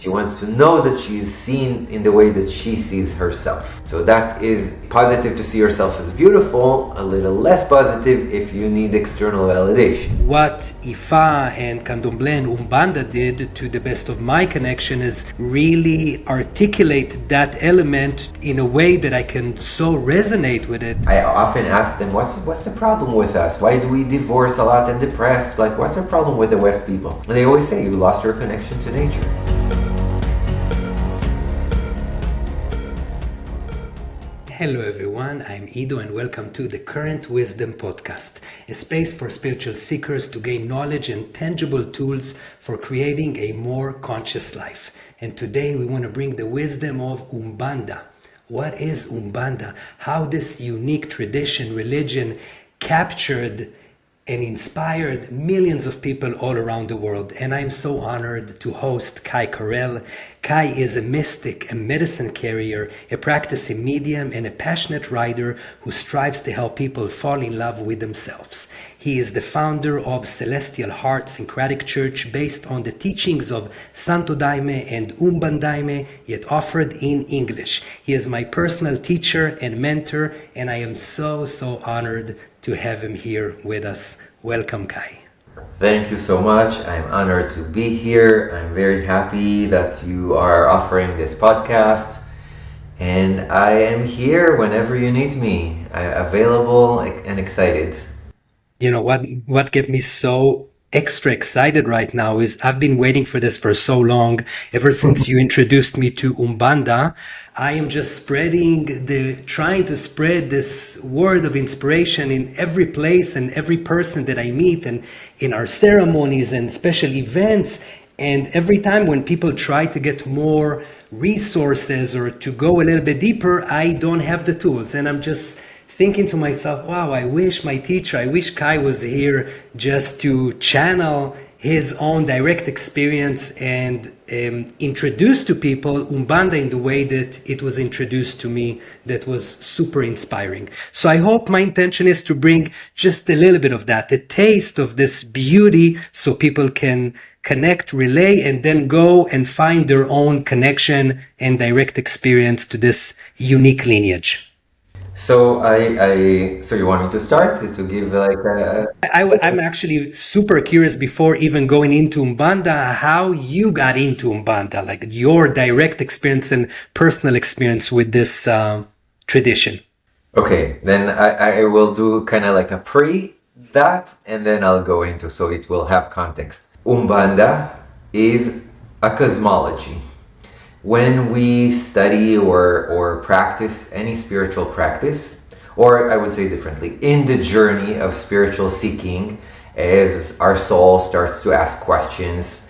She wants to know that she is seen in the way that she sees herself. So that is positive to see yourself as beautiful, a little less positive if you need external validation. What Ifa and Candomblé and Umbanda did, to the best of my connection, is really articulate that element in a way that I can so resonate with it. I often ask them, what's the problem with us? Why do we divorce a lot and depressed? Like, what's the problem with the West people? And they always say, you lost your connection to nature. Hello everyone, I'm Ido and welcome to the Current Wisdom Podcast, a space for spiritual seekers to gain knowledge and tangible tools for creating a more conscious life. And today we want to bring the wisdom of Umbanda. What is Umbanda? How this unique tradition, religion, captured and inspired millions of people all around the world. And I'm so honored to host Kai Karrel. Kai is a mystic, a medicine carrier, a practicing medium, and a passionate writer who strives to help people fall in love with themselves. He is the founder of Celestial Heart Syncretic Church, based on the teachings of Santo Daime and Umbandaime, yet offered in English. He is my personal teacher and mentor, and I am so honored to have him here with us. Welcome, Kai. Thank you so much. I'm honored to be here. I'm very happy that you are offering this podcast. And I am here whenever you need me. I'm available and excited. You know, what get me so extra excited right now is I've been waiting for this for so long. Ever since you introduced me to Umbanda, I am just trying to spread this word of inspiration in every place and every person that I meet, and in our ceremonies and special events. And every time when people try to get more resources or to go a little bit deeper, I don't have the tools. And I'm just thinking to myself, wow, I wish Kai was here just to channel his own direct experience and introduce to people Umbanda in the way that it was introduced to me. That was super inspiring. So I hope my intention is to bring just a little bit of that, a taste of this beauty, so people can connect, relay, and then go and find their own connection and direct experience to this unique lineage. So so you want me to start to give like a... I'm actually super curious, before even going into Umbanda, how you got into Umbanda, like your direct experience and personal experience with this tradition. Okay, then I will do kind of like a that, and then I'll go into, so it will have context. Umbanda is a cosmology. When we study or practice any spiritual practice, or I would say differently, in the journey of spiritual seeking, as our soul starts to ask questions,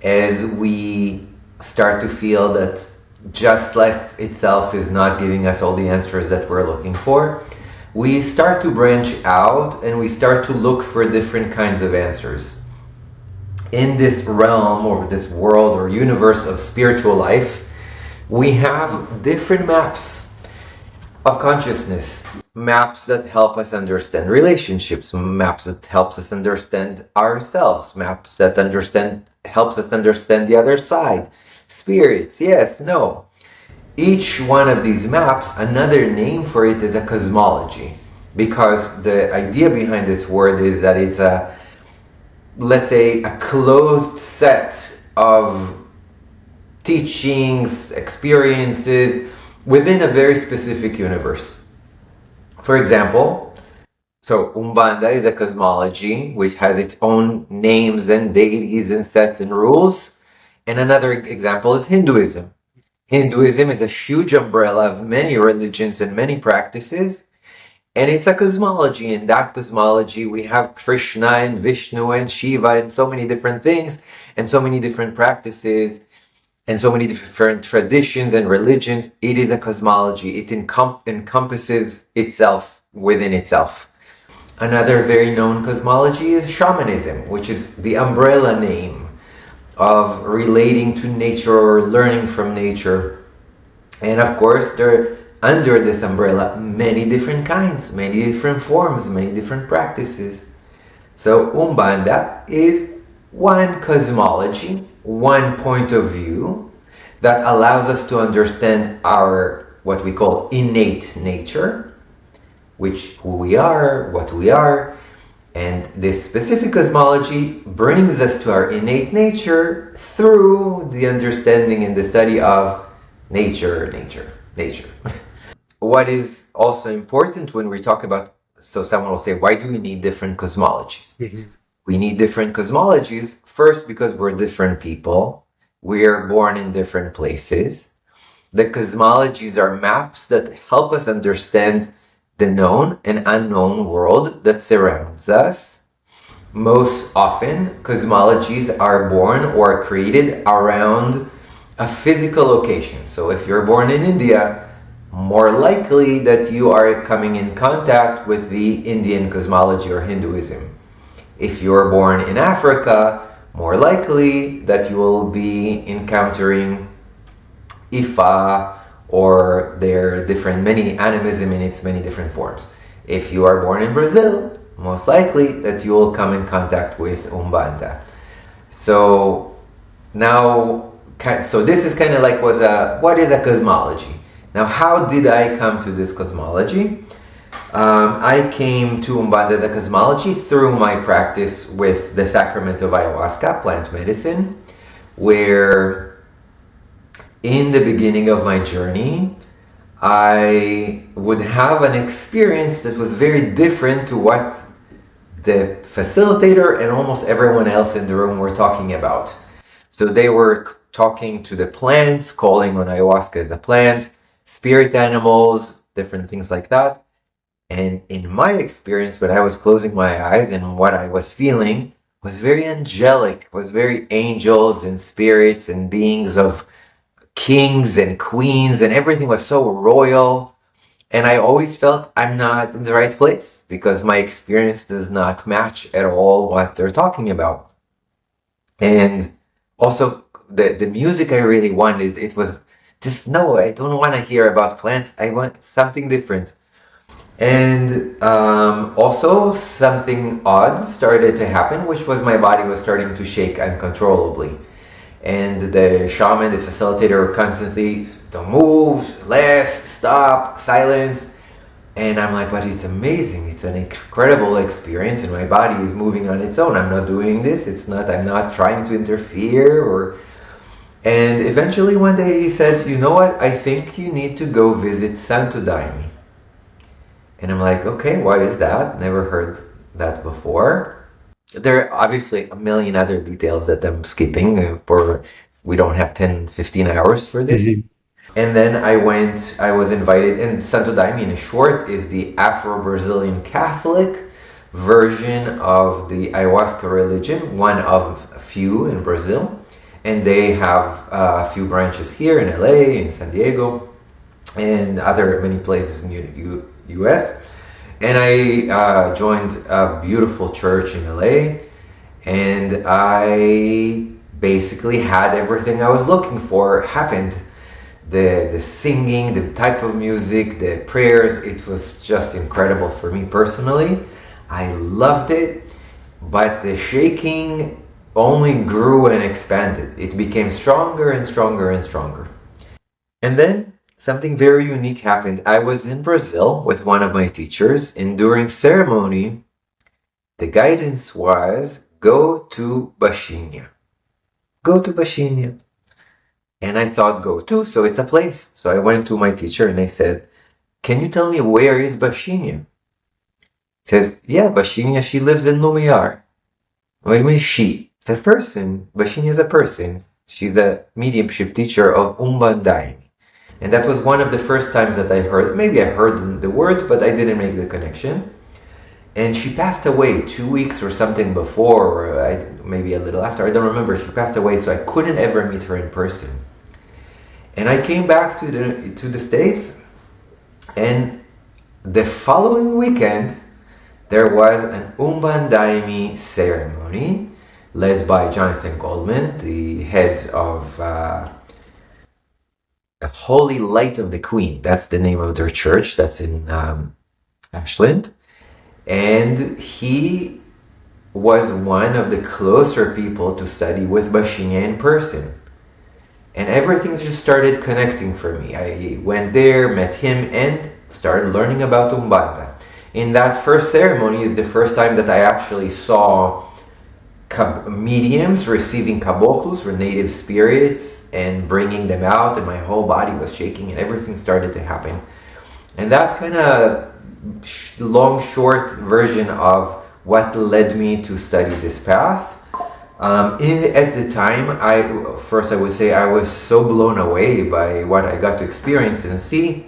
as we start to feel that just life itself is not giving us all the answers that we're looking for, we start to branch out and we start to look for different kinds of answers. In this realm, or this world or universe of spiritual life, we have different maps of consciousness, maps that help us understand relationships, maps that helps us understand ourselves, maps that helps us understand the other side, spirits, yes, no. Each one of these maps, another name for it is a cosmology, because the idea behind this word is that it's let's say a closed set of teachings, experiences within a very specific universe. For example, so Umbanda is a cosmology which has its own names and deities and sets and rules. And another example is Hinduism. Hinduism is a huge umbrella of many religions and many practices. And it's a cosmology. In that cosmology, we have Krishna and Vishnu and Shiva and so many different things and so many different practices and so many different traditions and religions. It is a cosmology. It encompasses itself within itself. Another very known cosmology is shamanism, which is the umbrella name of relating to nature or learning from nature. And of course, there under this umbrella, many different kinds, many different forms, many different practices. So Umbanda is one cosmology, one point of view that allows us to understand our, what we call innate nature, which who we are, what we are. And this specific cosmology brings us to our innate nature through the understanding and the study of nature. What is also important when we talk about, so someone will say, why do we need different cosmologies? Mhm. We need different cosmologies, first because we're different people. We are born in different places. The cosmologies are maps that help us understand the known and unknown world that surrounds us. Most often, cosmologies are born or created around a physical location. So if you're born in India, more likely that you are coming in contact with the Indian cosmology or Hinduism. If you're born in Africa, more likely that you will be encountering Ifa or their different, many animism in its many different forms. If you are born in Brazil, most likely that you will come in contact with Umbanda. So now, so this is kind of like what is a cosmology? Now, how did I come to this cosmology? I came to Umbanda as a cosmology through my practice with the sacrament of Ayahuasca, plant medicine, where in the beginning of my journey, I would have an experience that was very different to what the facilitator and almost everyone else in the room were talking about. So they were talking to the plants, calling on ayahuasca as a plant, spirit animals, different things like that. And in my experience, when I was closing my eyes and what I was feeling was very angelic, was very angels and spirits and beings of kings and queens, and everything was so royal. And I always felt I'm not in the right place because my experience does not match at all what they're talking about. And also the music I really wanted, it was just, no, I don't want to hear about plants. I want something different. And also something odd started to happen, which was my body was starting to shake uncontrollably. And the shaman, the facilitator, were constantly, don't move, less, stop, silence. And I'm like, but it's amazing. It's an incredible experience, and my body is moving on its own. I'm not doing this. I'm not trying to interfere. And eventually one day he said, you know what? I think you need to go visit Santo Daime. And I'm like, okay, what is that? Never heard that before. There are obviously a million other details that I'm skipping, for we don't have 10, 15 hours for this. Mhm. And then I was invited, and Santo Daime in short is the Afro-Brazilian Catholic version of the Ayahuasca religion, one of a few in Brazil. And they have a few branches here in LA, in San Diego, and other many places in US. And I joined a beautiful church in LA, and I basically had everything I was looking for happened. The singing, the type of music, the prayers, it was just incredible for me personally. I loved it, but the shaking only grew and expanded. It became stronger and stronger and stronger. And then something very unique happened. I was in Brazil with one of my teachers, and during ceremony, the guidance was go to Baixinha. Go to Baixinha. And I thought go to, so it's a place. So I went to my teacher and I said, can you tell me where is Baixinha? He says, yeah, Baixinha, she lives in Lumiar. What do you mean she? It's a person. Baixinha is a person. She's a mediumship teacher of Umbanda. And that was one of the first times that I heard, maybe I heard the word, but I didn't make the connection. And she passed away 2 weeks or something before, or maybe a little after, I don't remember. She passed away, so I couldn't ever meet her in person. And I came back to the States, and the following weekend, there was an Umbandaimi ceremony led by Jonathan Goldman, the head of Holy Light of the Queen. That's the name of their church. That's in Ashland. And he was one of the closer people to study with Baixinha in person. And everything just started connecting for me. I went there, met him, and started learning about Umbanda. In that first ceremony is the first time that I actually saw mediums receiving caboclos, or native spirits, and bringing them out, and my whole body was shaking and everything started to happen. And that kind of long, short version of what led me to study this path. At the time, I would say I was so blown away by what I got to experience and see,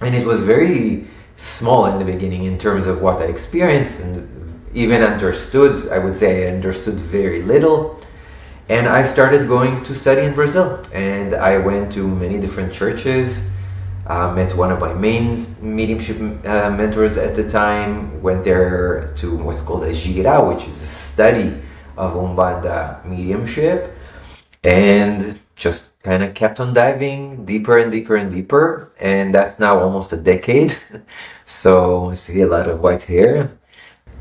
and it was very small in the beginning in terms of what I experienced and even understood. I would say I understood very little, and I started going to study in Brazil, and I went to many different churches. Met one of my main mediumship mentors at the time, went there to what's called a gira, which is a study of Umbanda mediumship, and just kind of kept on diving deeper and deeper and deeper, and that's now almost a decade. So I see a lot of white hair,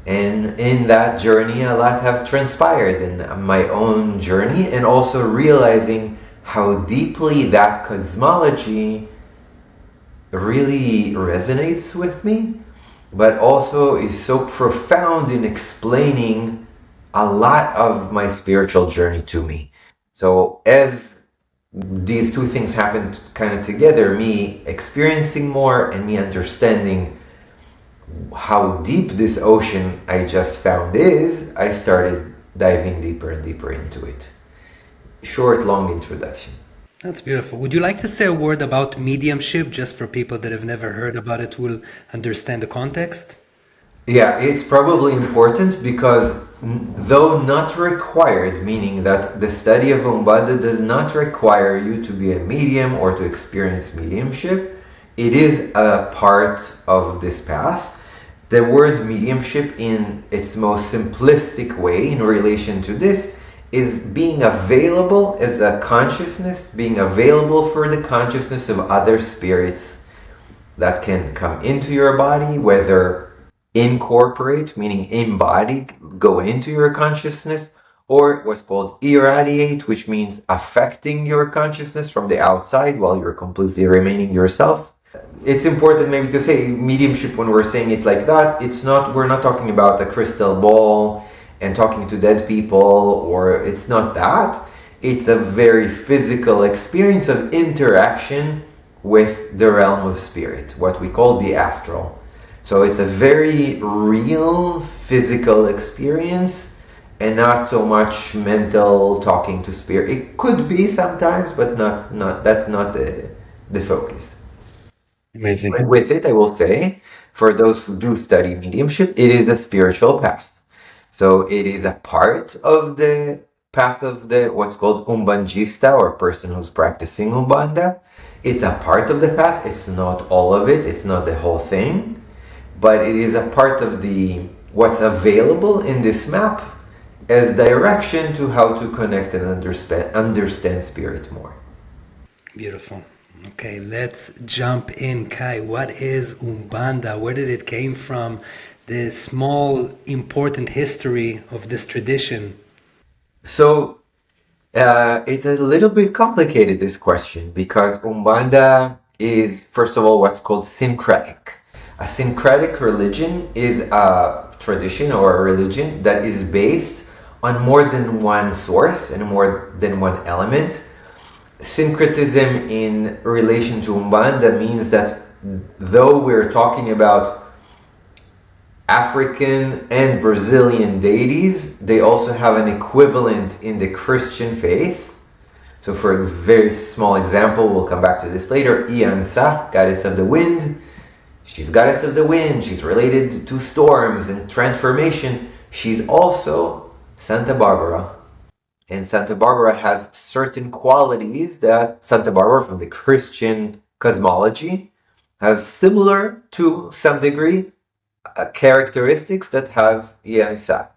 and in that journey a lot has transpired in my own journey, and also realizing how deeply that cosmology really resonates with me, but also is so profound in explaining a lot of my spiritual journey to me. So as these two things happened kind of together, me experiencing more and me understanding how deep this ocean I just found is, I started diving deeper and deeper into it. Short, long introduction. That's beautiful. Would you like to say a word about mediumship, just for people that have never heard about it will understand the context? Yeah, it's probably important because though not required, meaning that the study of Umbanda does not require you to be a medium or to experience mediumship, it is a part of this path. The word mediumship in its most simplistic way in relation to this is being available as a consciousness, being available for the consciousness of other spirits that can come into your body, whether incorporate, meaning embody, go into your consciousness, or what's called irradiate, which means affecting your consciousness from the outside while you're completely remaining yourself. It's important maybe to say mediumship, when we're saying it like that, we're not talking about a crystal ball and talking to dead people, or it's not that. It's a very physical experience of interaction with the realm of spirit, what we call the astral. So it's a very real physical experience and not so much mental talking to spirit. It could be sometimes, but that's not the focus. Amazing. And with it, I will say, for those who do study mediumship, it is a spiritual path. So it is a part of the path of the what's called Umbandista, or person who's practicing Umbanda. It's a part of the path. It's not all of it. It's not the whole thing. But it is a part of what's available in this map as direction to how to connect and understand spirit more. Beautiful. Okay, let's jump in. Kai, what is Umbanda? Where did it came from? The small, important history of this tradition. So it's a little bit complicated, this question, because Umbanda is, first of all, what's called syncretic. A syncretic religion is a tradition or a religion that is based on more than one source and more than one element. Syncretism in relation to Umbanda means that though we're talking about African and Brazilian deities, they also have an equivalent in the Christian faith. So for a very small example, we'll come back to this later, Iansa, goddess of the wind. She's goddess of the wind. She's related to storms and transformation. She's also Santa Barbara. And Santa Barbara has certain qualities that Santa Barbara from the Christian cosmology has similar to some degree characteristics that has Iansa.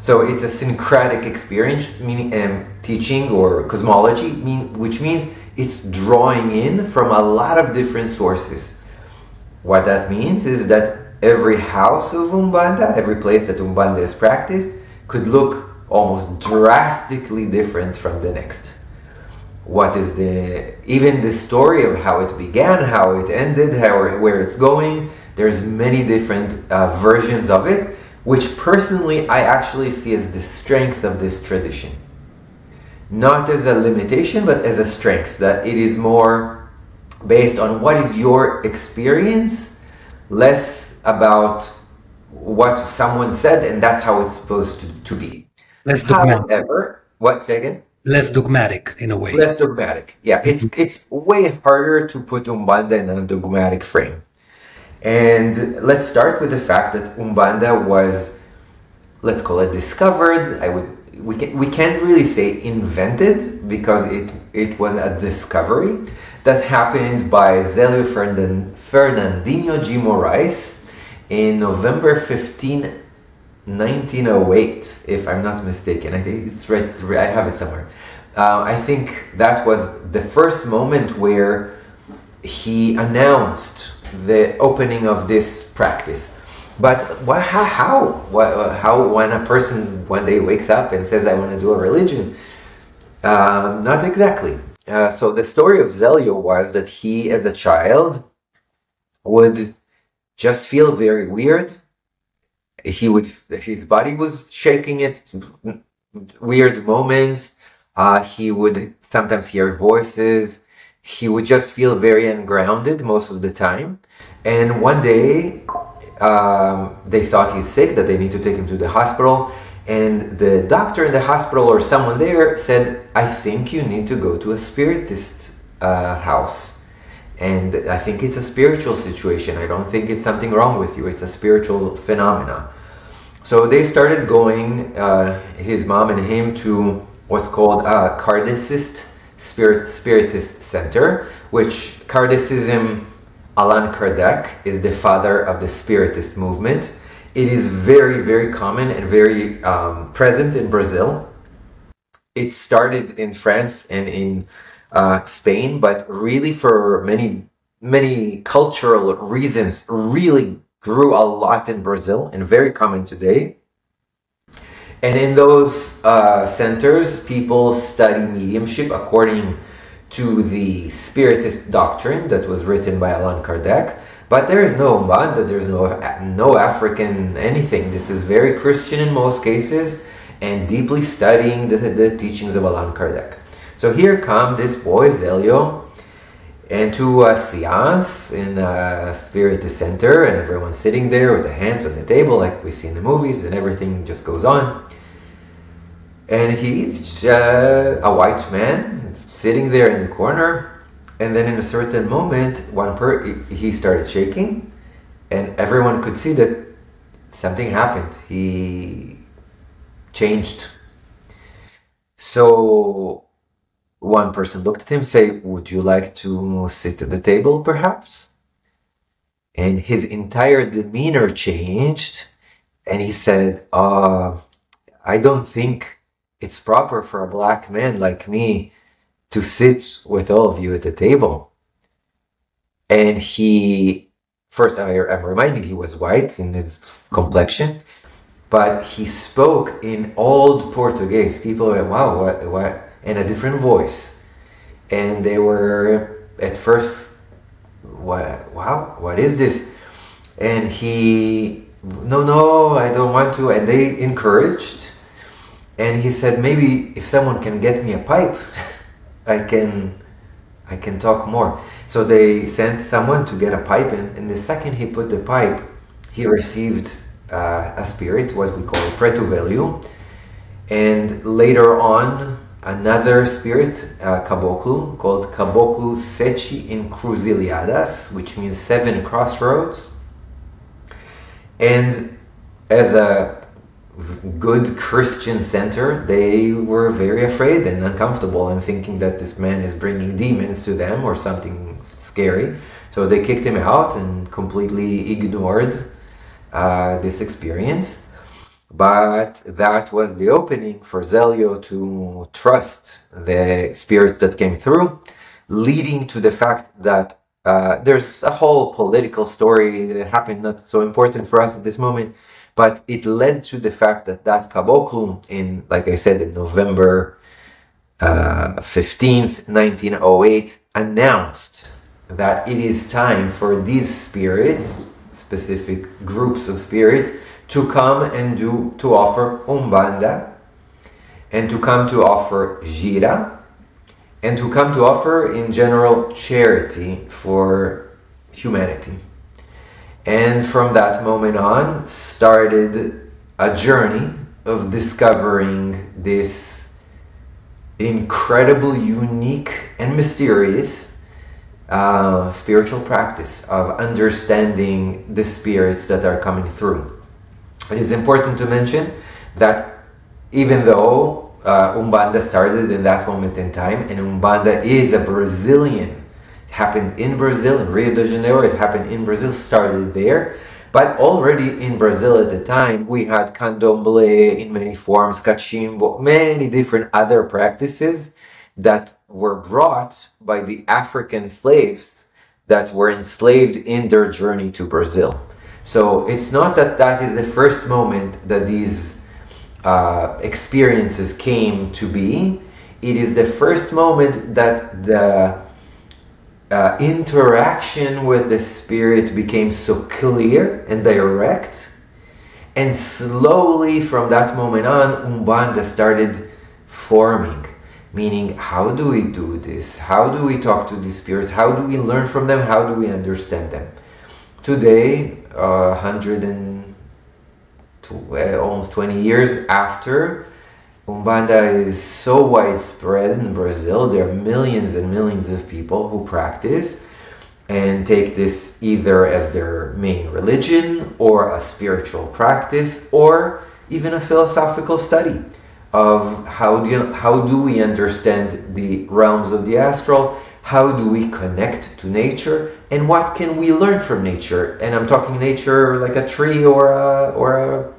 So it's a syncretic experience, meaning teaching or cosmology, which means it's drawing in from a lot of different sources. What that means is that every house of Umbanda, every place that Umbanda is practiced, could look almost drastically different from the next. what is even the story of how it began, how it ended, where it's going. There's many different versions of it, which personally I actually see as the strength of this tradition. Not as a limitation, but as a strength, that it is more based on what is your experience, less about what someone said, and that's how it's supposed to be. Less dogmatic. However, what, say again? Less dogmatic in a way. Less dogmatic. Yeah, it's way harder to put Umbanda in a dogmatic frame. And let's start with the fact that Umbanda was, let's call it discovered. We can't really say invented, because it was a discovery that happened by Zélio Fernandinho de Moraes in November 15, 1908, if I'm not mistaken. I think it's right. I have it somewhere. I think that was the first moment where he announced the opening of this practice. But how when a person one day wakes up and says, I want to do a religion? Not exactly. So the story of Zélio was that he, as a child, would just feel very weird. His body was shaking at weird moments. He would sometimes hear voices. He would just feel very ungrounded most of the time. And one day, they thought he's sick, that they need to take him to the hospital. And the doctor in the hospital or someone there said, I think you need to go to a spiritist house. And I think it's a spiritual situation. I don't think it's something wrong with you. It's a spiritual phenomena. So they started going, his mom and him, to what's called a Kardecist Spiritist Center, which Kardecism, Allan Kardec is the father of the Spiritist movement. It is very, very common and very present in Brazil. It started in France and in Spain, but really for many cultural reasons, really grew a lot in Brazil and very common today. And in those centers, people study mediumship according to the Spiritist doctrine that was written by Allan Kardec. But there is no Umbanda, there's no African anything. This is very Christian in most cases, and deeply studying the teachings of Allan Kardec. So here come this boy, Zélio, into a seance in a Spiritist center, and everyone's sitting there with the hands on the table like we see in the movies, and everything just goes on. And he's a white man sitting there in the corner, and then in a certain moment, he started shaking, and everyone could see that something happened. He changed. So one person looked at him, say, would you like to sit at the table, perhaps? And his entire demeanor changed, and he said, I don't think it's proper for a black man like me to sit with all of you at the table. And first I'm reminding, he was white in his complexion, but he spoke in old Portuguese. People were, wow, what, in a different voice. And they were at first, what is this? And no, I don't want to. And they encouraged. And he said, maybe if someone can get me a pipe, I can talk more. So they sent someone to get a pipe, and the second he put the pipe, he received a spirit, what we call preto velho. And later on, another spirit, caboclo, called Caboclo Sete Encruzilhadas, which means 7 crossroads. And as a good Christian center, they were very afraid and uncomfortable and thinking that this man is bringing demons to them or something scary. So they kicked him out and completely ignored this experience. But that was the opening for Zélio to trust the spirits that came through, leading to the fact that there's a whole political story that happened, not so important for us at this moment, but it led to the fact that caboclo, like I said, in November 15th, 1908, announced that it is time for these spirits, specific groups of spirits, to come and to offer Umbanda, and to come to offer Gira, and to come to offer in general charity for humanity. And from that moment on started a journey of discovering this incredible, unique, and mysterious spiritual practice of understanding the spirits that are coming through. It is important to mention that even though Umbanda started in that moment in time, and Umbanda is a Brazilian, it happened in Brazil, in Rio de Janeiro, it happened in Brazil, started there, but already in Brazil at the time, we had candomblé in many forms, cachimbo, many different other practices that were brought by the African slaves that were enslaved in their journey to Brazil. So it's not that that is the first moment that these experiences came to be. It is the first moment that the interaction with the spirit became so clear and direct, and slowly from that moment on Umbanda started forming, meaning how do we do this, how do we talk to these spirits, how do we learn from them, how do we understand them. Today, 100 and almost 20 years after, Umbanda is so widespread in Brazil. There are millions and millions of people who practice and take this either as their main religion or a spiritual practice or even a philosophical study of how do we understand the realms of the astral, how do we connect to nature, and what can we learn from nature. And I'm talking nature like a tree or a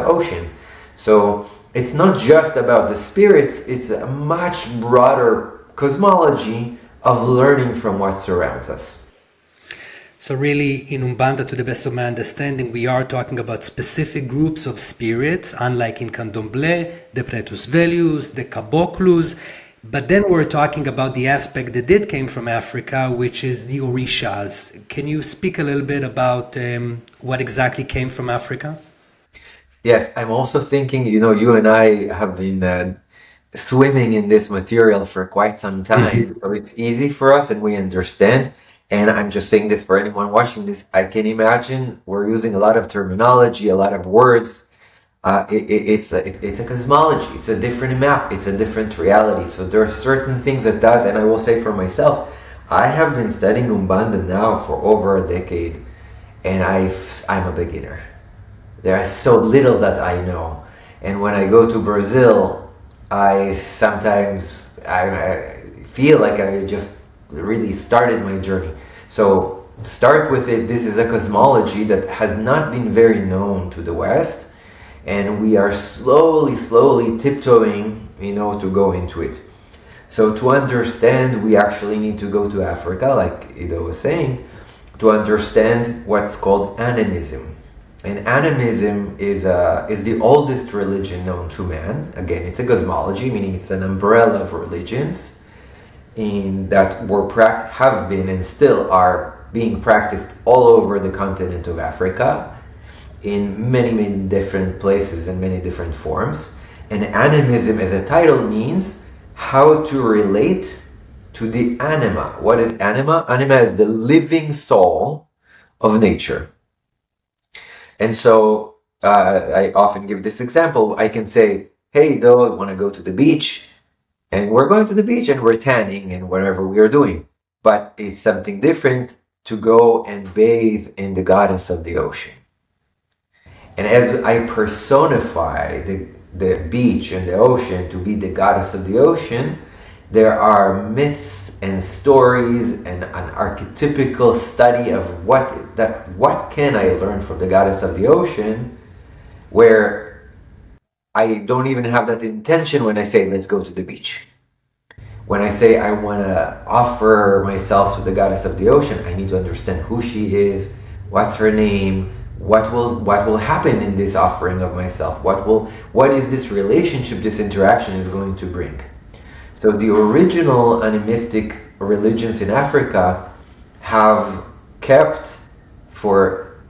ocean. So it's not just about the spirits, it's a much broader cosmology of learning from what surrounds us. So really, in Umbanda, to the best of my understanding, we are talking about specific groups of spirits, unlike in Candomblé, the Pretus Velius, the Caboclus. But then we're talking about the aspect that did came from Africa, which is the Orishas. Can you speak a little bit about what exactly came from Africa? Yes, I'm also thinking, you and I have been swimming in this material for quite some time, so it's easy for us and we understand. And I'm just saying this for anyone watching this. I can imagine we're using a lot of terminology, a lot of words. It's a cosmology. It's a different map. It's a different reality. So there are certain things it does, and I will say for myself, I have been studying Umbanda now for over a decade, and I'm a beginner. There is so little that I know. And when I go to Brazil, I feel like I just really started my journey. So start with it. This is a cosmology that has not been very known to the West, and we are slowly tiptoeing, to go into it. So to understand, we actually need to go to Africa, like Ido was saying, to understand what's called animism. And animism is the oldest religion known to man. Again, it's a cosmology, meaning it's an umbrella of religions that have been and still are being practiced all over the continent of Africa in many, many different places and many different forms. And animism as a title means how to relate to the anima. What is anima? Anima is the living soul of nature. And so I often give this example. I can say, hey, though, I want to go to the beach. And we're going to the beach and we're tanning and whatever we are doing. But it's something different to go and bathe in the goddess of the ocean. And as I personify the beach and the ocean to be the goddess of the ocean, there are myths and stories and an archetypical study of what can I learn from the goddess of the ocean, where I don't even have that intention when I say let's go to the beach. When I say I want to offer myself to the goddess of the ocean, I need to understand who she is, what's her name, what will happen in this offering of myself, what is this relationship, this interaction is going to bring. So the original animistic religions in Africa have kept for,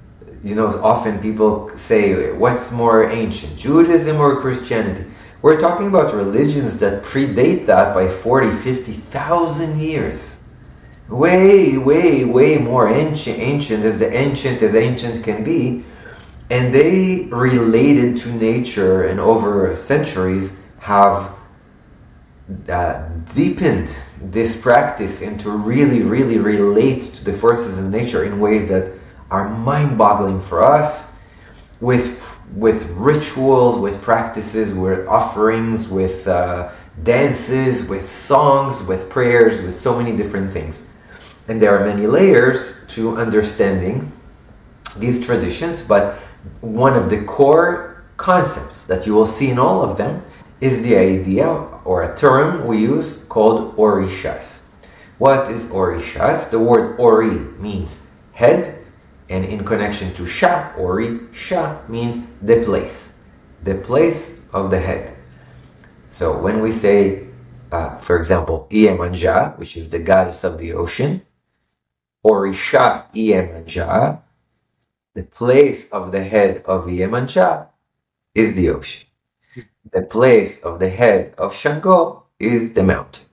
often people say, what's more ancient, Judaism or Christianity? We're talking about religions that predate that by 40, 50,000 years. Way, way, way more ancient as ancient can be. And they related to nature and over centuries have deepened this practice into really, really relate to the forces of nature in ways that are mind-boggling for us, with rituals, with practices, with offerings, with dances, with songs, with prayers, with so many different things. And there are many layers to understanding these traditions, but one of the core concepts that you will see in all of them is the idea, or a term we use, called orishas. What is orishas? The word ori means head, and in connection to sha, ori, sha means the place of the head. So when we say, for example, Iemanjá, which is the goddess of the ocean, Orisha Iemanjá, the place of the head of Iemanjá is the ocean. The place of the head of Shango is the mountain.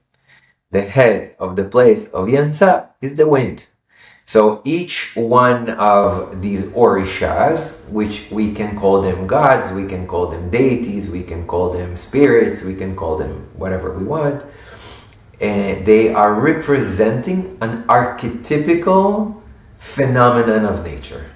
The head of the place of Yansa is the wind. So each one of these orishas, which we can call them gods, we can call them deities, we can call them spirits, we can call them whatever we want, and they are representing an archetypical phenomenon of nature.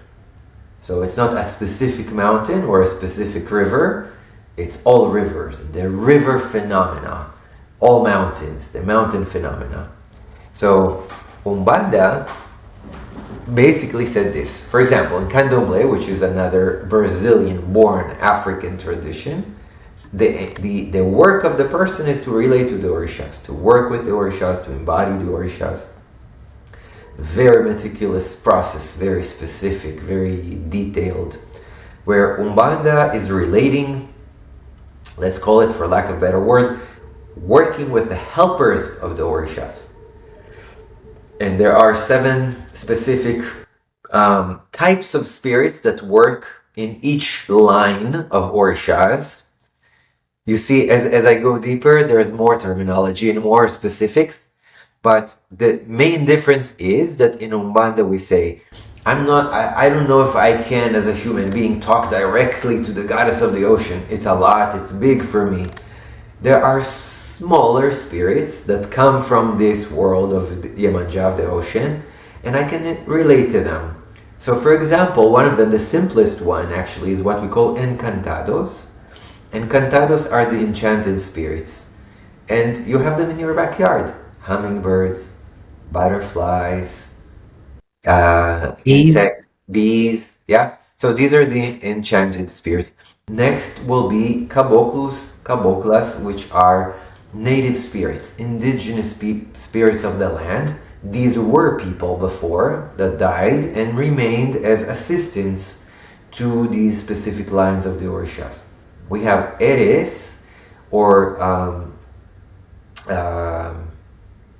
So it's not a specific mountain or a specific river, it's all rivers, the river phenomena, all mountains, the mountain phenomena. So Umbanda basically said this. For example, in Candomblé, which is another Brazilian-born African tradition, the work of the person is to relate to the orishas, to work with the orishas, to embody the orishas. Very meticulous process, very specific, very detailed. Where Umbanda is relating, let's call it for lack of a better word, working with the helpers of the orishas. And there are 7 specific types of spirits that work in each line of orishas. You see, as I go deeper, there is more terminology and more specifics. But the main difference is that in Umbanda we say, I don't know if I can, as a human being, talk directly to the goddess of the ocean. It's a lot, it's big for me. There are smaller spirits that come from this world of the Iemanjá, of the ocean, and I can relate to them. So for example, one of them, the simplest one actually, is what we call encantados. Encantados are the enchanted spirits. And you have them in your backyard. Hummingbirds, butterflies, insects, bees, yeah? So these are the enchanted spirits. Next will be caboclas, which are native spirits, indigenous spirits of the land. These were people before that died and remained as assistants to these specific lines of the orishas. We have eres, or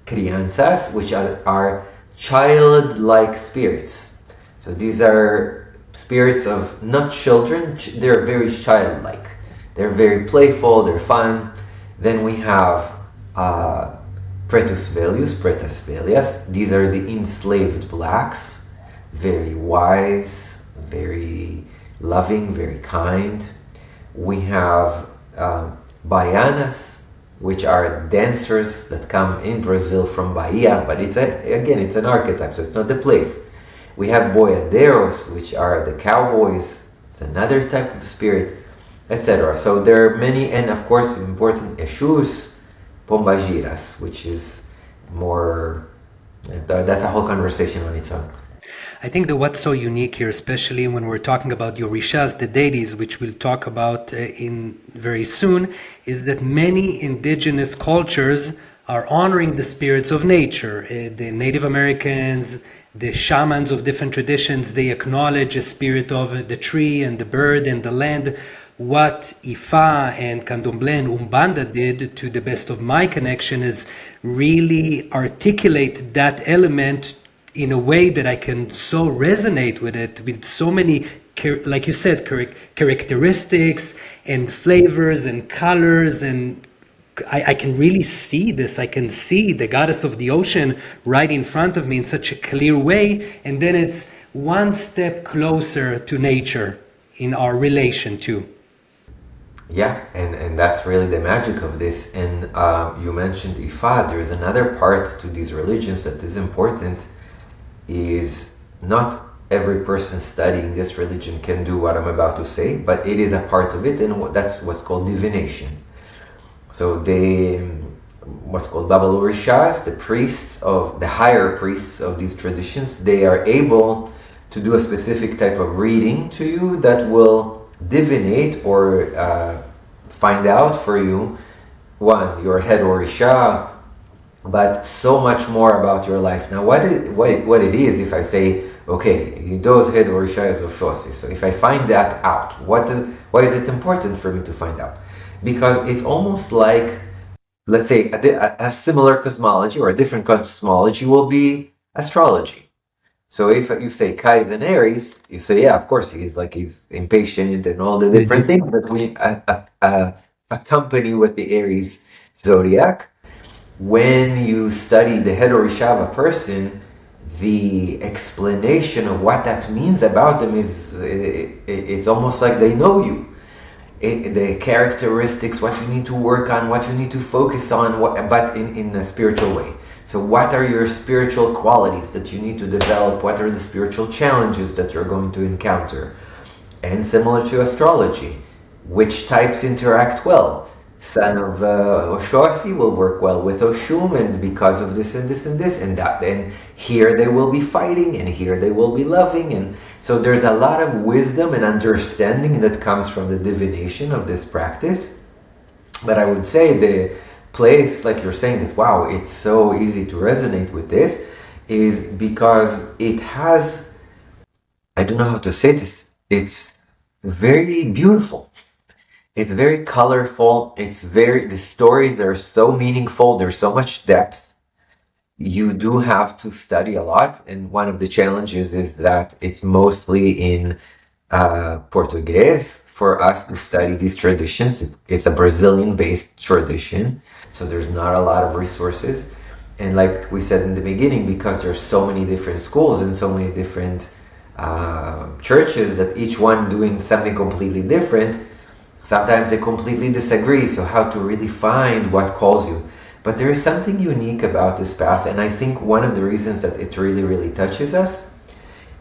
crianças, which are childlike spirits. So these are spirits of not children, they're very childlike. They're very playful, they're fun. Then we have pretas velias. These are the enslaved blacks, very wise, very loving, very kind. We have baianas, which are dancers that come in Brazil from Bahia, but it's an archetype, so it's not the place. We have boiadeiros, which are the cowboys. It's another type of spirit, etc. So there are many, and of course important Exus, pombagiras, which is more, that's a whole conversation on its own. I think that what's so unique here, especially when we're talking about the orishas, the deities, which we'll talk about in very soon, is that many indigenous cultures are honoring the spirits of nature. The Native Americans, the shamans of different traditions, they acknowledge a spirit of the tree and the bird and the land. what Ifa and Candomblé and Umbanda did, to the best of my connection, is really articulate that element in a way that I can so resonate with it, with so many, like you said, characteristics and flavors and colors, and I can really see this. I can see the goddess of the ocean right in front of me in such a clear way, and then it's one step closer to nature in our relation to. Yeah, and that's really the magic of this. And you mentioned Ifa. There's another part to these religions that is important, is not every person studying this religion can do what I'm about to say, but it is a part of it, and that's what's called divination. So what's called Babalorishas, the priests of the higher priests of these traditions, they are able to do a specific type of reading to you that will divinate or find out for you, one, your head orisha, but so much more about your life. Now, what it is, if I say, okay, those head orisha is Oshosi, so if I find that out, why is it important for me to find out? Because it's almost like, let's say, a similar cosmology or a different cosmology will be astrology. So if you say Kai is an Aries, you say, yeah, of course, he's impatient and all the different things that we accompany with the Aries zodiac. When you study the head orisha of a person, the explanation of what that means about them is, it's almost like they know you. The characteristics, what you need to work on, what you need to focus on, but in a spiritual way. So what are your spiritual qualities that you need to develop? What are the spiritual challenges that you're going to encounter? And similar to astrology, which types interact well? Son of Oshosi will work well with Oshun, and because of this and this and this and that, and here they will be fighting, and here they will be loving, and so there's a lot of wisdom and understanding that comes from the divination of this practice. But I would say the place, like you're saying, that wow, it's so easy to resonate with this, is because it has, I don't know how to say this, it's very beautiful. It's very colorful. The stories are so meaningful. There's so much depth. You do have to study a lot. And one of the challenges is that it's mostly in Portuguese for us to study these traditions. It's a Brazilian-based tradition. So there's not a lot of resources. And like we said in the beginning, because there's so many different schools and so many different churches, that each one doing something completely different, sometimes they completely disagree, so how to really find what calls you. But there is something unique about this path, and I think one of the reasons that it really, really touches us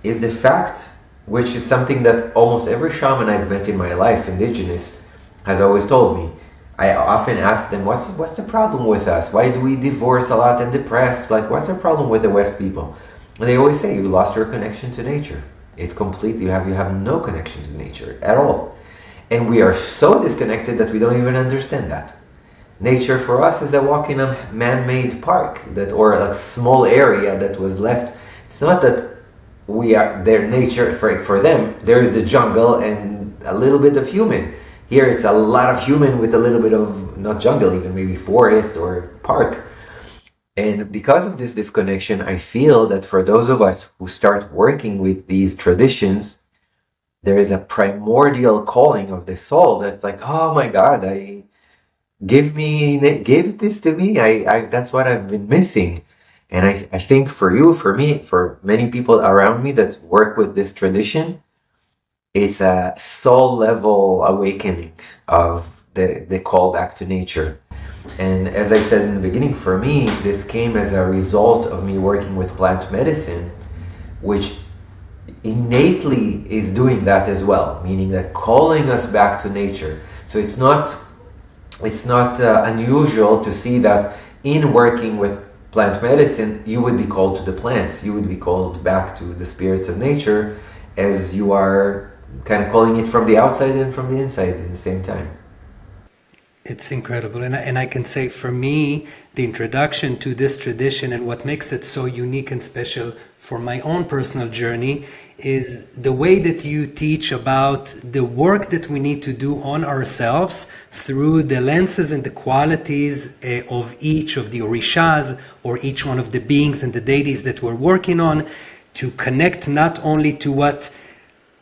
is the fact, which is something that almost every shaman I've met in my life, indigenous, has always told me. I often ask them, what's the problem with us? Why do we divorce a lot and depressed? Like, what's the problem with the West people? And they always say, you lost your connection to nature. It's complete, you have no connection to nature at all. And we are so disconnected that we don't even understand that. Nature for us is a walk in a man-made park, or a small area that was left. It's not that we are their nature. For them, there is the jungle and a little bit of human. Here it's a lot of human with a little bit of, not jungle, even maybe forest or park. And because of this disconnection, I feel that for those of us who start working with these traditions, there is a primordial calling of the soul that's like, oh my God, give this to me. That's what I've been missing. And I think for you, for me, for many people around me that work with this tradition, it's a soul level awakening of the call back to nature. And as I said in the beginning, for me, this came as a result of me working with plant medicine, which innately is doing that as well, meaning that calling us back to nature. So it's not unusual to see that in working with plant medicine, you would be called to the plants, you would be called back to the spirits of nature, as you are kind of calling it from the outside and from the inside at the same time. It's incredible. And I can say for me, the introduction to this tradition and what makes it so unique and special for my own personal journey is the way that you teach about the work that we need to do on ourselves through the lenses and the qualities of each of the orishas or each one of the beings and the deities that we're working on to connect not only to what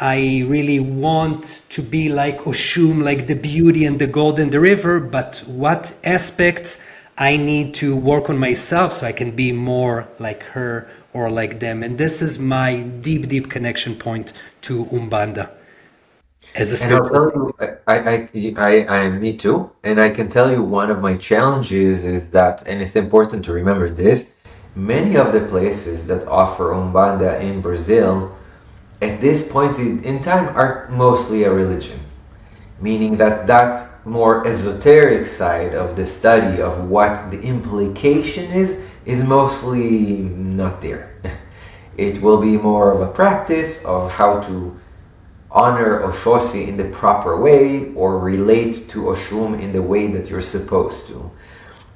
I really want to be like Oshun, like the beauty and the gold in the river, but what aspects I need to work on myself so I can be more like her or like them. And this is my deep, deep connection point to Umbanda as a And I'll spiritual tell seeker. you, me too. And I can tell you one of my challenges is that, and it's important to remember this, many of the places that offer Umbanda in Brazil at this point in time are mostly a religion, meaning that that more esoteric side of the study of what the implication is mostly not there. It will be more of a practice of how to honor Oshosi in the proper way or relate to Oshun in the way that you're supposed to.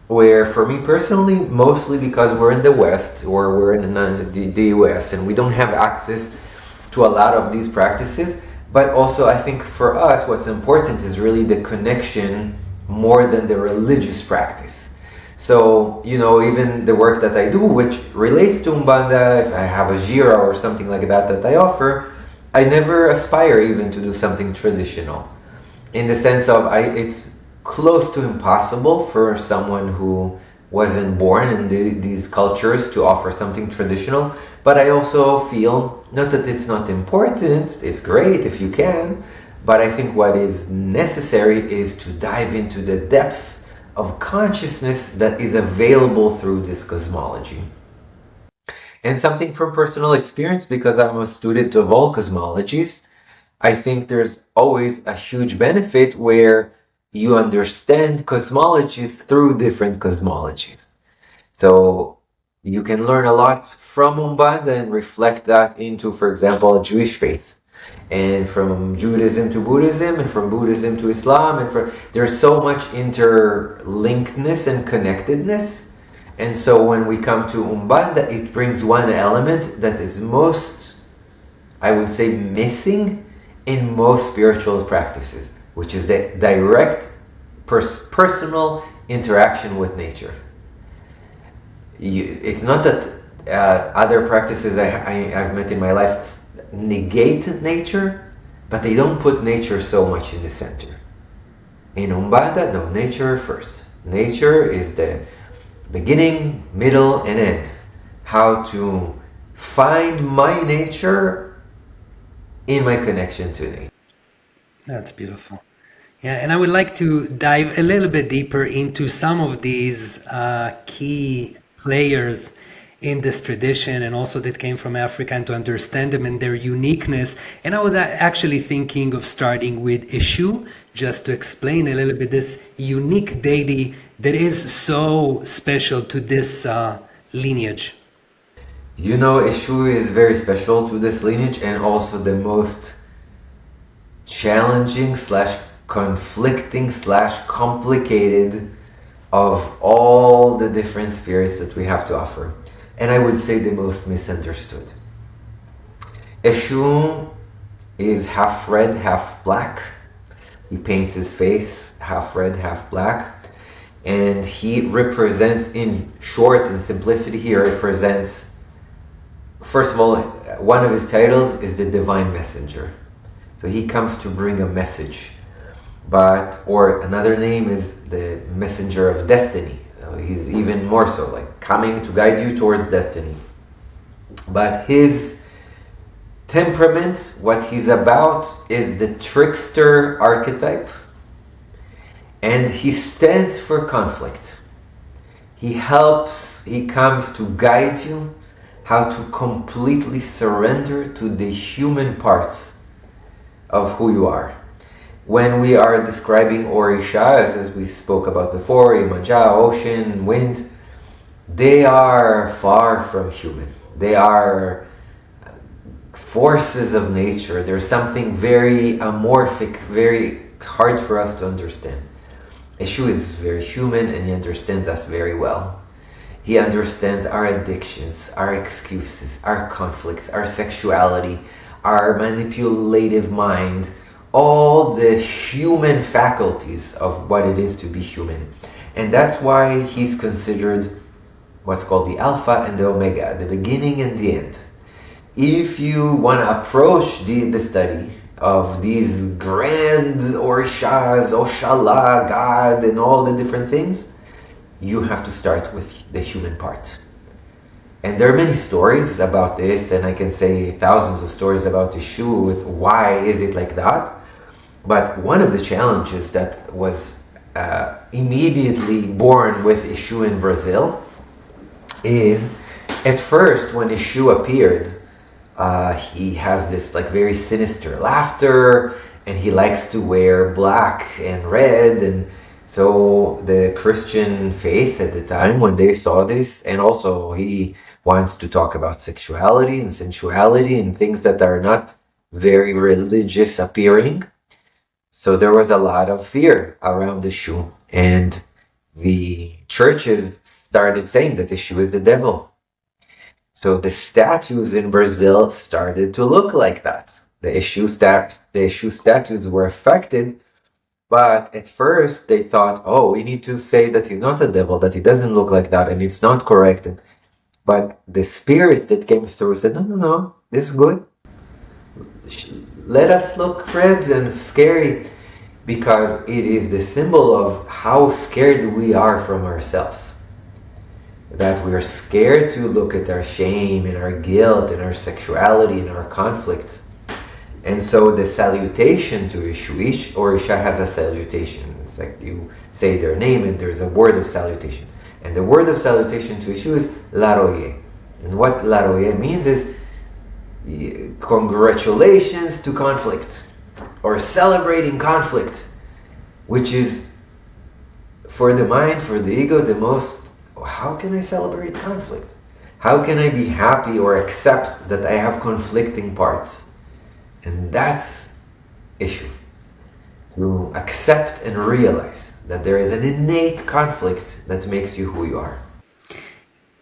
Where for me personally, mostly because we're in the West or we're in the US and we don't have access to a lot of these practices, but also I think for us what's important is really the connection more than the religious practice. So, even the work that I do, which relates to Umbanda, if I have a jira or something like that I offer, I never aspire even to do something traditional. In the sense of, it's close to impossible for someone who wasn't born in these cultures to offer something traditional. But I also feel, not that it's not important, it's great if you can, but I think what is necessary is to dive into the depth of consciousness that is available through this cosmology. And something from personal experience, because I'm a student of all cosmologies, I think there's always a huge benefit where you understand cosmologies through different cosmologies. So you can learn a lot from Umbanda and reflect that into, for example, Jewish faith. And from Judaism to Buddhism, and from Buddhism to Islam, there's so much interlinkedness and connectedness. And so when we come to Umbanda, it brings one element that is most, I would say, missing in most spiritual practices, which is the direct personal interaction with nature. It's not that other practices I've met in my life negate nature, but they don't put nature so much in the center. In Umbanda, no, nature first. Nature is the beginning, middle, and end. How to find my nature in my connection to nature. That's beautiful. Yeah, and I would like to dive a little bit deeper into some of these key players in this tradition and also that came from Africa and to understand them and their uniqueness. And I was actually thinking of starting with Ishu, just to explain a little bit this unique deity that is so special to this lineage. Ishu is very special to this lineage and also the most challenging slash conflicting slash complicated of all the different spirits that we have to offer. And I would say the most misunderstood. Eshu is half red, half black. He paints his face half red, half black. And he represents, in short and simplicity, he represents, first of all, one of his titles is the Divine Messenger. So he comes to bring a message. Or another name is the Messenger of Destiny. He's even more so, like coming to guide you towards destiny. But his temperament, what he's about, is the trickster archetype. And he stands for conflict. He comes to guide you how to completely surrender to the human parts of who you are. When we are describing Orishas, as we spoke about before, Imanja, ocean, wind, they are far from human. They are forces of nature. There's something very amorphic, very hard for us to understand. Yeshua is very human and he understands us very well. He understands our addictions, our excuses, our conflicts, our sexuality, our manipulative mind, all the human faculties of what it is to be human. And that's why he's considered what's called the Alpha and the Omega, the beginning and the end. If you want to approach the study of these grand Orishas, Oshala, God, and all the different things, you have to start with the human part. And there are many stories about this, and I can say thousands of stories about Yeshua with why is it like that. But one of the challenges that was immediately born with Yeshua in Brazil is, at first when Yeshua appeared, he has this like very sinister laughter, and he likes to wear black and red, and so the Christian faith at the time, when they saw this, and also he wants to talk about sexuality and sensuality and things that are not very religious appearing. So there was a lot of fear around Yeshua, and the churches started saying that Yeshua is the devil. So the statues in Brazil started to look like that. The Yeshua statues were affected, but at first they thought, oh, we need to say that he's not a devil, that he doesn't look like that, and it's not correct. But the spirits that came through said, no, this is good. Let us look red and scary, because it is the symbol of how scared we are from ourselves. That we are scared to look at our shame and our guilt and our sexuality and our conflicts. And so the salutation to Yeshua, each Orisha has a salutation. It's like you say their name and there's a word of salutation. And the word of salutation to Yeshua is Laroye. And what Laroye means is congratulations to conflict, or celebrating conflict, which is for the mind, for the ego, the most, how can I celebrate conflict? How can I be happy or accept that I have conflicting parts? And that's issue. To accept and realize that there is an innate conflict that makes you who you are.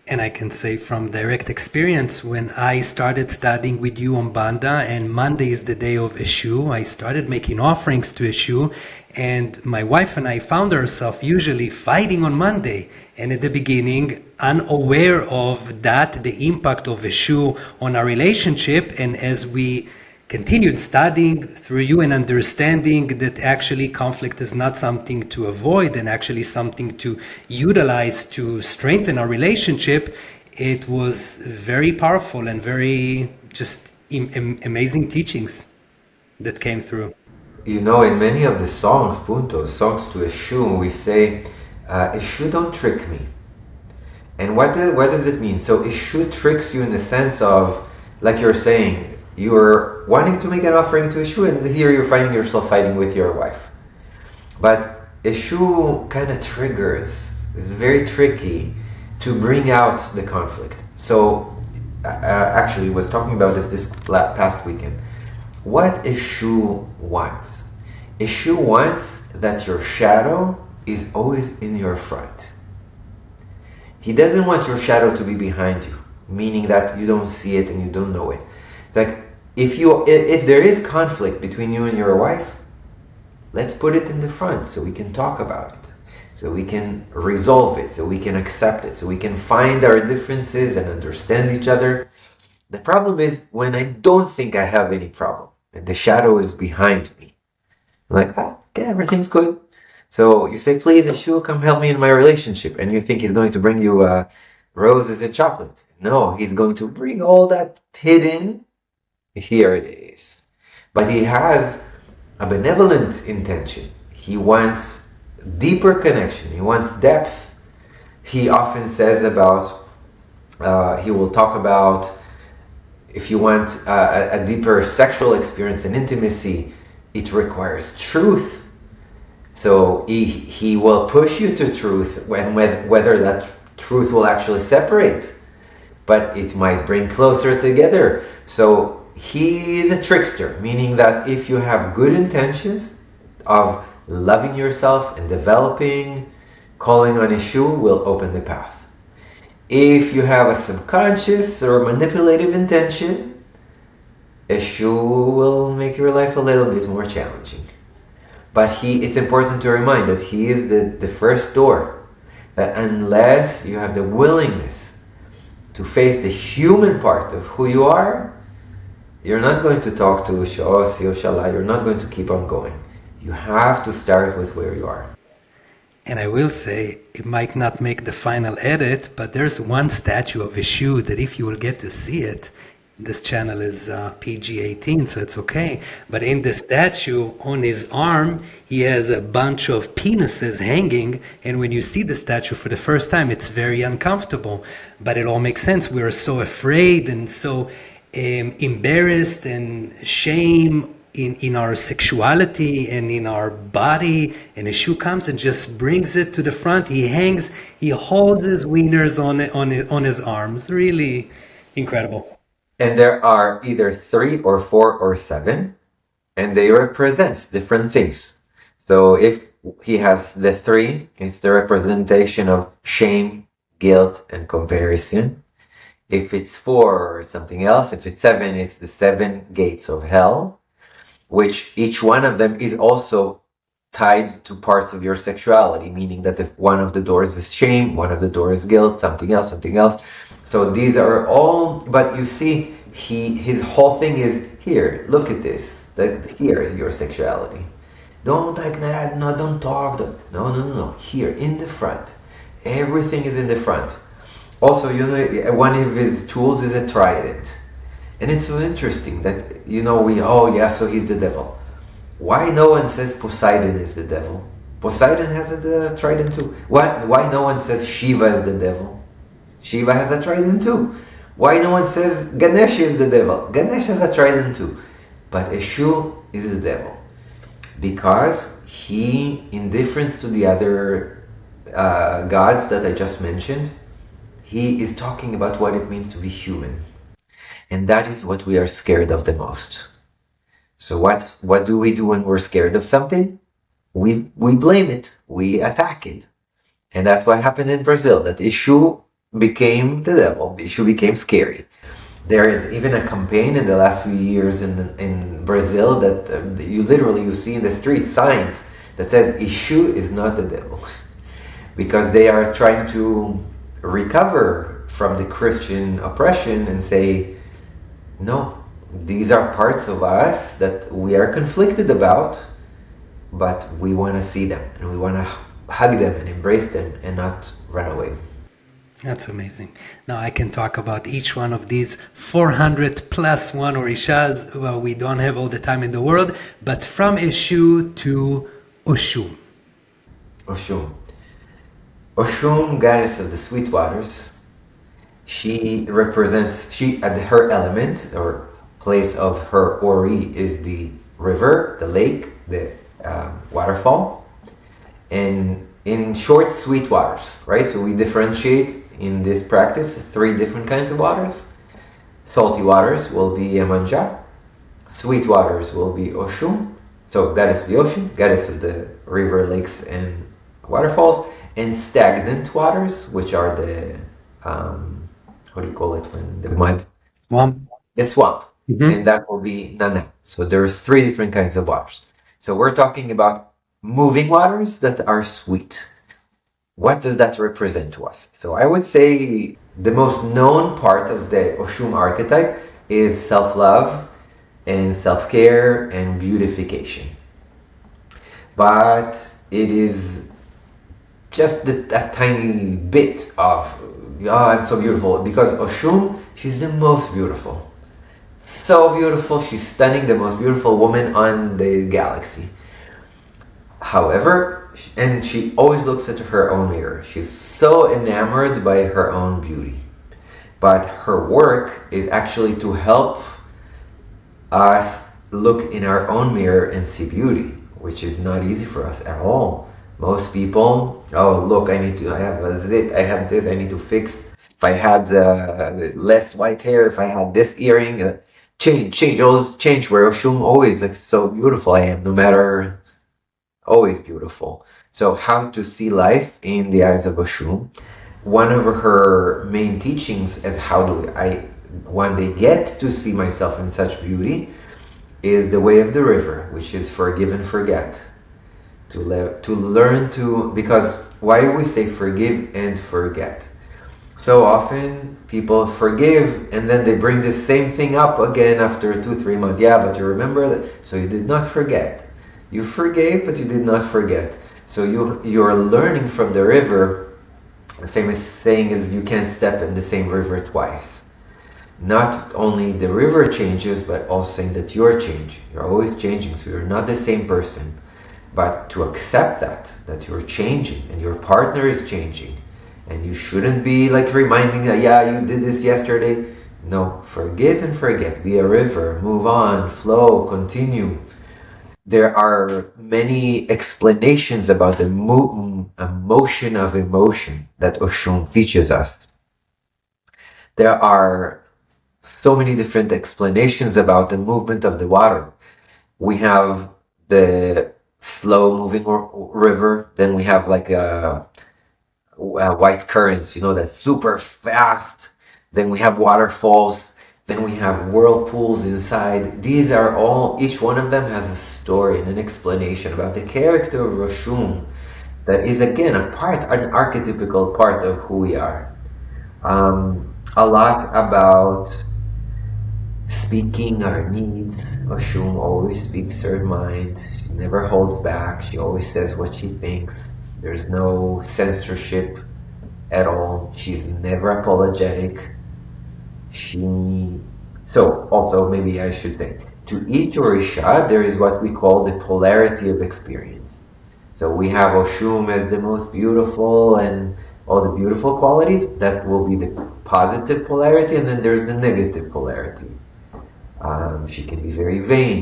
And I can say from direct experience, when I started studying with you Umbanda, and Monday is the day of Eshu, I started making offerings to Eshu, and my wife and I found ourselves usually fighting on Monday. And at the beginning, unaware of that, the impact of Eshu on our relationship, and as we continued studying through you and understanding that actually conflict is not something to avoid and actually something to utilize to strengthen our relationship, it was very powerful and very just amazing teachings that came through. You know, in many of the songs, songs to Eshu, we say, Eshu, don't trick me. And what does it mean? So Eshu tricks you in the sense of, like you're saying, you're wanting to make an offering to Eshu, and here you're finding yourself fighting with your wife. But Eshu kind of triggers, it's very tricky to bring out the conflict. So actually was talking about this past weekend. What Eshu wants? Eshu wants that your shadow is always in your front. He doesn't want your shadow to be behind you, meaning that you don't see it and you don't know it. It's like, if there is conflict between you and your wife, let's put it in the front so we can talk about it, so we can resolve it, so we can accept it, so we can find our differences and understand each other. The problem is when I don't think I have any problem and the shadow is behind me. I'm like, okay, everything's good. So you say, please, Yeshua, come help me in my relationship. And you think he's going to bring you roses and chocolate. No, he's going to bring all that hidden. Here it is. But he has a benevolent intention. He wants deeper connection. He wants depth. He often says about, he will talk about, if you want a deeper sexual experience and intimacy, it requires truth. So he will push you to truth, whether that truth will actually separate, but it might bring closer together. So he is a trickster, meaning that if you have good intentions of loving yourself and developing, calling on Eshu will open the path. If you have a subconscious or manipulative intention, Eshu will make your life a little bit more challenging. But it's important to remind that he is the first door. That unless you have the willingness to face the human part of who you are, you're not going to talk to Sha'osi or Shala. You're not going to keep on going. You have to start with where you are. And I will say, it might not make the final edit, but there's one statue of Eshu that if you will get to see it, this channel is PG-18, so it's okay. But in the statue, on his arm, he has a bunch of penises hanging. And when you see the statue for the first time, it's very uncomfortable. But it all makes sense. We are so afraid and so embarrassed and shame in our sexuality and in our body, and Eshu comes and just brings it to the front. He holds his wieners on his arms. Really incredible. And there are either 3 or 4 or 7, and they represent different things. So if he has the 3, it's the representation of shame, guilt, and comparison. If it's 4 or something else, if it's 7, it's the 7 gates of hell, which each one of them is also tied to parts of your sexuality, meaning that if one of the doors is shame, one of the doors is guilt, something else. So these are all, but you see, his whole thing is here, look at this, here is your sexuality. Don't like that, no, don't talk, no, here, in the front. Everything is in the front. Also, one of his tools is a trident. And it's so interesting that, so he's the devil. Why no one says Poseidon is the devil? Poseidon has a trident too. Why no one says Shiva is the devil? Shiva has a trident too. Why no one says Ganesh is the devil? Ganesh has a trident too. But Eshu is the devil. Because he, in difference to the other gods that I just mentioned, he is talking about what it means to be human. And that is what we are scared of the most. So what do we do when we're scared of something? We blame it. We attack it. And that's what happened in Brazil, that Eshu became the devil. Eshu became scary. There is even a campaign in the last few years in Brazil that you see in the street signs that says Eshu is not the devil. Because they are trying to recover from the Christian oppression and say, no, these are parts of us that we are conflicted about, but we want to see them and we want to hug them and embrace them and not run away. That's amazing. Now I can talk about each one of these 400 plus one orishas. Well, we don't have all the time in the world, but from Eshu to Oshun. Oshun, goddess of the sweet waters. She represents, her element or place of her Ori is the river, the lake, the waterfall, and in short, sweet waters, right? So we differentiate in this practice 3 different kinds of waters. Salty waters will be Yemanja, sweet waters will be Oshun, so goddess of the ocean, goddess of the river, lakes, and waterfalls, and stagnant waters, which are the what do you call it when the mud? Swamp. The swamp. And that will be Nana. So there's 3 different kinds of waters. So we're talking about moving waters that are sweet. What does that represent to us? So I would say the most known part of the Oshun archetype is self-love and self-care and beautification. But it is just that tiny bit of, I'm so beautiful. Because Oshun, she's the most beautiful. So beautiful, she's stunning, the most beautiful woman on the galaxy. However, and she always looks at her own mirror. She's so enamored by her own beauty. But her work is actually to help us look in our own mirror and see beauty, which is not easy for us at all. Most people, look, I have a zit, I have this, I need to fix. If I had less white hair, if I had this earring, change, where Oshun always, like, so beautiful I am, no matter always beautiful. So how to see life in the eyes of Oshun. One of her main teachings is how do I one day get to see myself in such beauty is the way of the river, which is forgive and forget. To learn to, because why do we say forgive and forget? So often people forgive and then they bring the same thing up again after 2, 3 months. Yeah, but you remember that, so you did not forget. You forgave, but you did not forget. So you're learning from the river. The famous saying is you can't step in the same river twice. Not only the river changes, but also saying that you're changing. You're always changing, so you're not the same person. But to accept that you're changing and your partner is changing, and you shouldn't be like reminding that, yeah, you did this yesterday. No, forgive and forget. Be a river, move on, flow, continue. There are many explanations about the emotion of emotion that Oshun teaches us. There are so many different explanations about the movement of the water. We have the slow moving river, then we have like white currents, that's super fast. Then we have waterfalls. Then we have whirlpools inside. These are all, each one of them has a story and an explanation about the character of Roshun that is again an archetypical part of who we are. A lot about speaking our needs. Oshun always speaks her mind. She never holds back. She always says what she thinks. There's no censorship at all. She's never apologetic. So also maybe I should say, to each Orisha there is what we call the polarity of experience. So we have Oshun as the most beautiful and all the beautiful qualities. That will be the positive polarity, and then there's the negative polarity. She can be very vain.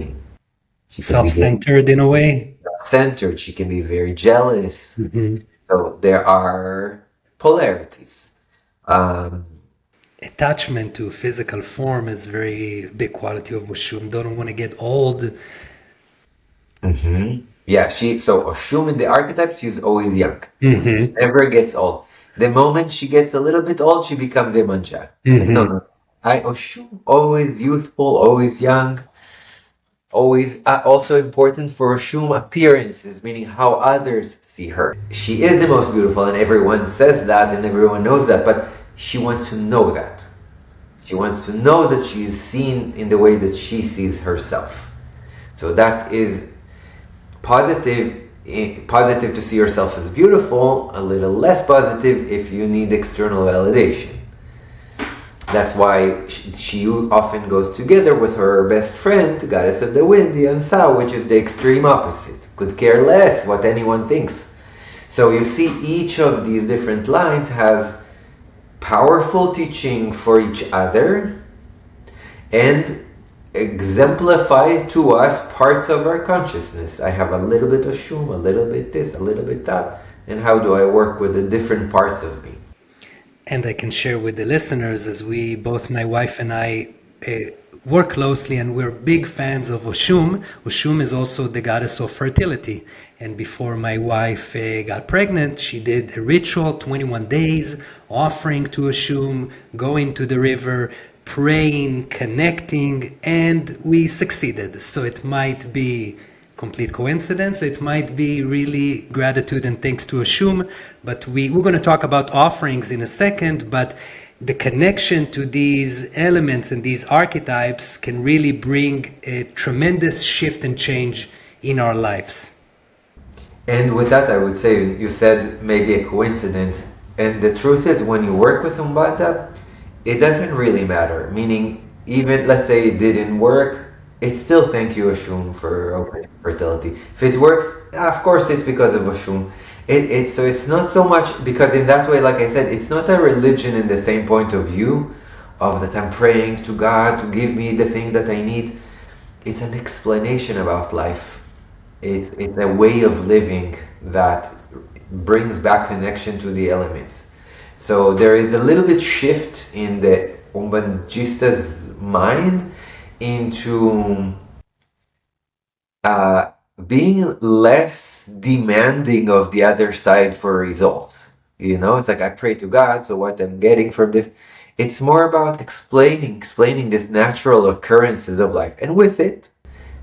She can be very Self-centered in a way. centered. She can be very jealous. Mhm. So there are polarities. Um, Attachment to physical form is very big quality of Oshun. Don't want to get old. yeah, so Oshun in the archetype, she's always young. Hmm. Never gets old. The moment she gets a little bit old, she becomes a manja. Like, no, Hmm. no. Oshun, always youthful, always young, always also important for Oshun appearances, meaning how others see her. She is the most beautiful, and everyone says that, and everyone knows that, but she wants to know that. She wants to know that she is seen in the way that she sees herself. So that is positive to see yourself as beautiful, a little less positive if you need external validation. That's why she often goes together with her best friend, goddess of the wind, the Ansa, which is the extreme opposite. Could care less what anyone thinks. So you see each of these different lines has powerful teaching for each other and exemplify to us parts of our consciousness. I have a little bit of Shum, a little bit this, a little bit that, and how do I work with the different parts of me? And I can share with the listeners, as we both, my wife and I, work closely, and we're big fans of Oshun. Oshun is also the goddess of fertility. And before my wife got pregnant, she did a ritual, 21 days, offering to Oshun, going to the river, praying, connecting, and we succeeded. So it might be complete coincidence. It might be really gratitude and thanks to Oshun, but we're going to talk about offerings in a second, but the connection to these elements and these archetypes can really bring a tremendous shift and change in our lives. And with that, I would say you said maybe a coincidence. And the truth is, when you work with Umbanda, it doesn't really matter. Meaning, even let's say it didn't work, it's still thank you, Oshun, for opening fertility. If it works, of course, it's because of Oshun. So it's not so much because in that way, like I said, it's not a religion in the same point of view of that I'm praying to God to give me the thing that I need. It's an explanation about life. It's a way of living that brings back connection to the elements. So there is a little bit shift in the Umbandista's mind into being less demanding of the other side for results. It's like I pray to God, so what I'm getting from this, it's more about explaining this natural occurrences of life. And with it,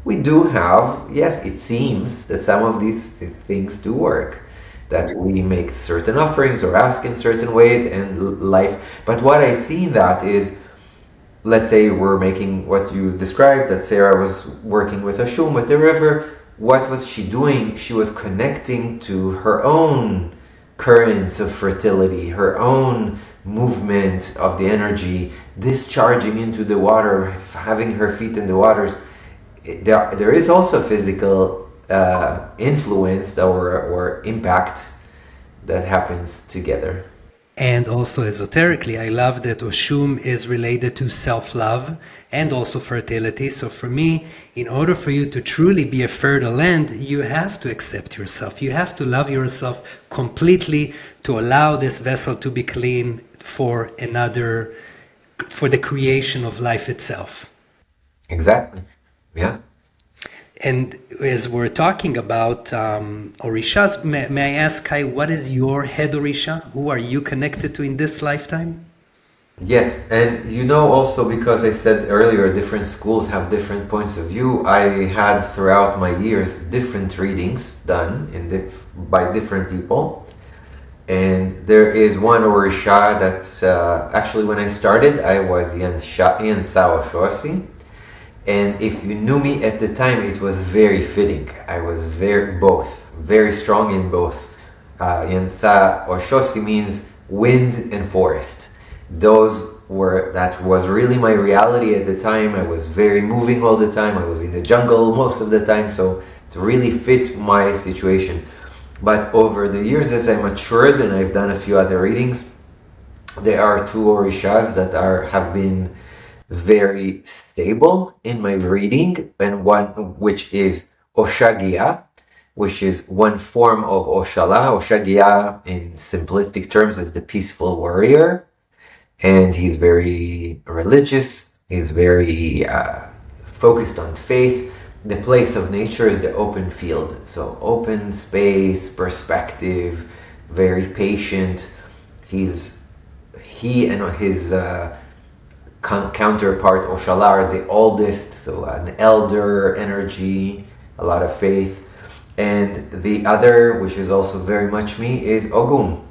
we do have, yes, it seems that some of these things do work, that we make certain offerings or ask in certain ways and life. But what I see in that is, let's say we're making what you described, that Sarah was working with a shum, with the river. What was she doing? She was connecting to her own currents of fertility, her own movement of the energy, discharging into the water, having her feet in the waters. There is also physical influence or impact that happens together. And also esoterically, I love that Oshun is related to self-love and also fertility. So for me, in order for you to truly be a fertile land, you have to accept yourself. You have to love yourself completely to allow this vessel to be clean for the creation of life itself. Exactly. Yeah. And as we're talking about Orishas, may I ask, Kai, what is your head Orisha? Who are you connected to in this lifetime? Yes, and also because I said earlier, different schools have different points of view. I had throughout my years different readings done by different people, and there is one Orisha that actually when I started, I was Yansa Oshosi. And if you knew me at the time, it was very fitting. I was very strong in both. Yansa Oshosi means wind and forest. That was really my reality at the time. I was very moving all the time. I was in the jungle most of the time, so it really fit my situation. But over the years, as I matured and I've done a few other readings, there are two Orishas that have been very stable in my reading, and one which is Oshagia, which is one form of Oshala. Oshagia, in simplistic terms, is the peaceful warrior, and he's very religious. He's very focused on faith. The place of nature is the open field, so open space, perspective, very patient. He and his counterpart Oshala are the oldest, so an elder energy, a lot of faith. And the other, which is also very much me, is Ogum.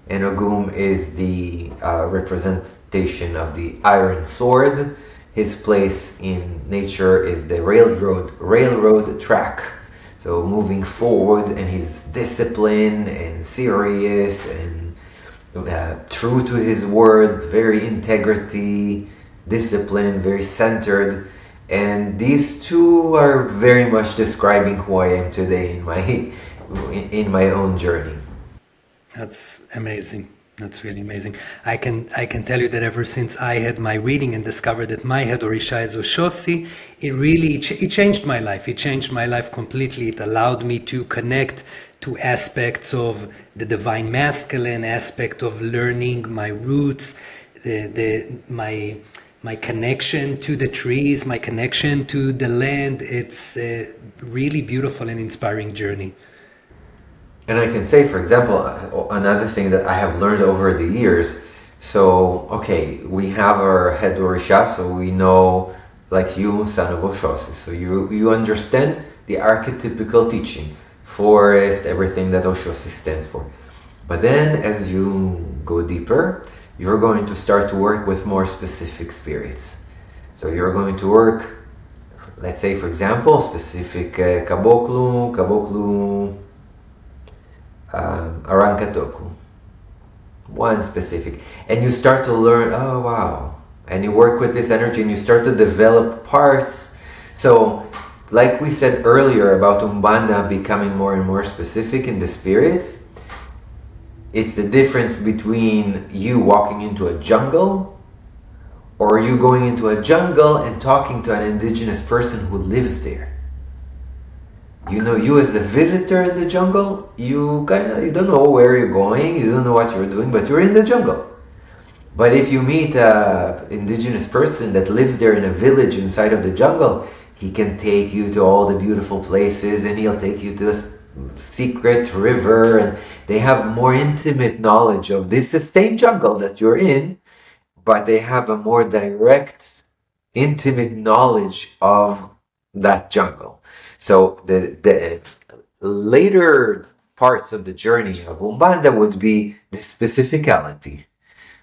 And Ogum is the representation of the iron sword. His place in nature is the railroad track. So moving forward, and he's disciplined and serious and true to his word, very integrity, discipline, very centered. And these two are very much describing who I am today in my own journey. That's amazing. That's really amazing. I can tell you that ever since I had my reading and discovered that my head Orisha is Oshosi, it changed my life. It changed my life completely. It allowed me to connect to aspects of the divine masculine, aspect of learning my roots, my connection to the trees, my connection to the land. It's a really beautiful and inspiring journey. And I can say, for example, another thing that I have learned over the years. So, okay, we have our head Orisha, so we know, like you, son of Oshosi. So you understand the archetypical teaching, forest, everything that Oshosi stands for. But then, as you go deeper, you're going to start to work with more specific spirits. So you're going to work, let's say, for example, specific Kaboklu, Arankatoku, one specific, and you start to learn, oh wow, and you work with this energy and you start to develop parts. So like we said earlier about Umbanda becoming more and more specific in the spirits, it's the difference between you walking into a jungle or you going into a jungle and talking to an indigenous person who lives there. You as a visitor in the jungle, you don't know where you're going, you don't know what you're doing, but you're in the jungle. But if you meet an indigenous person that lives there in a village inside of the jungle, He can take you to all the beautiful places, and he'll take you to a secret river, and they have more intimate knowledge of this, the same jungle that you're in, but they have a more direct, intimate knowledge of that jungle. So the later parts of the journey of Umbanda would be the specificality.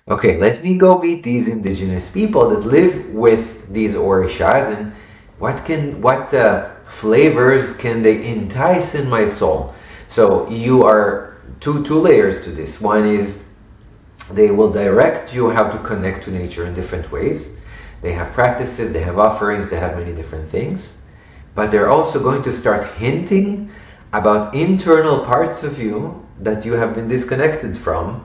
Okay, let me go meet these indigenous people that live with these orishas, and what flavors can they entice in my soul? So you are two layers to this. One is they will direct you how to connect to nature in different ways. They have practices, they have offerings, they have many different things. But they're also going to start hinting about internal parts of you that you have been disconnected from,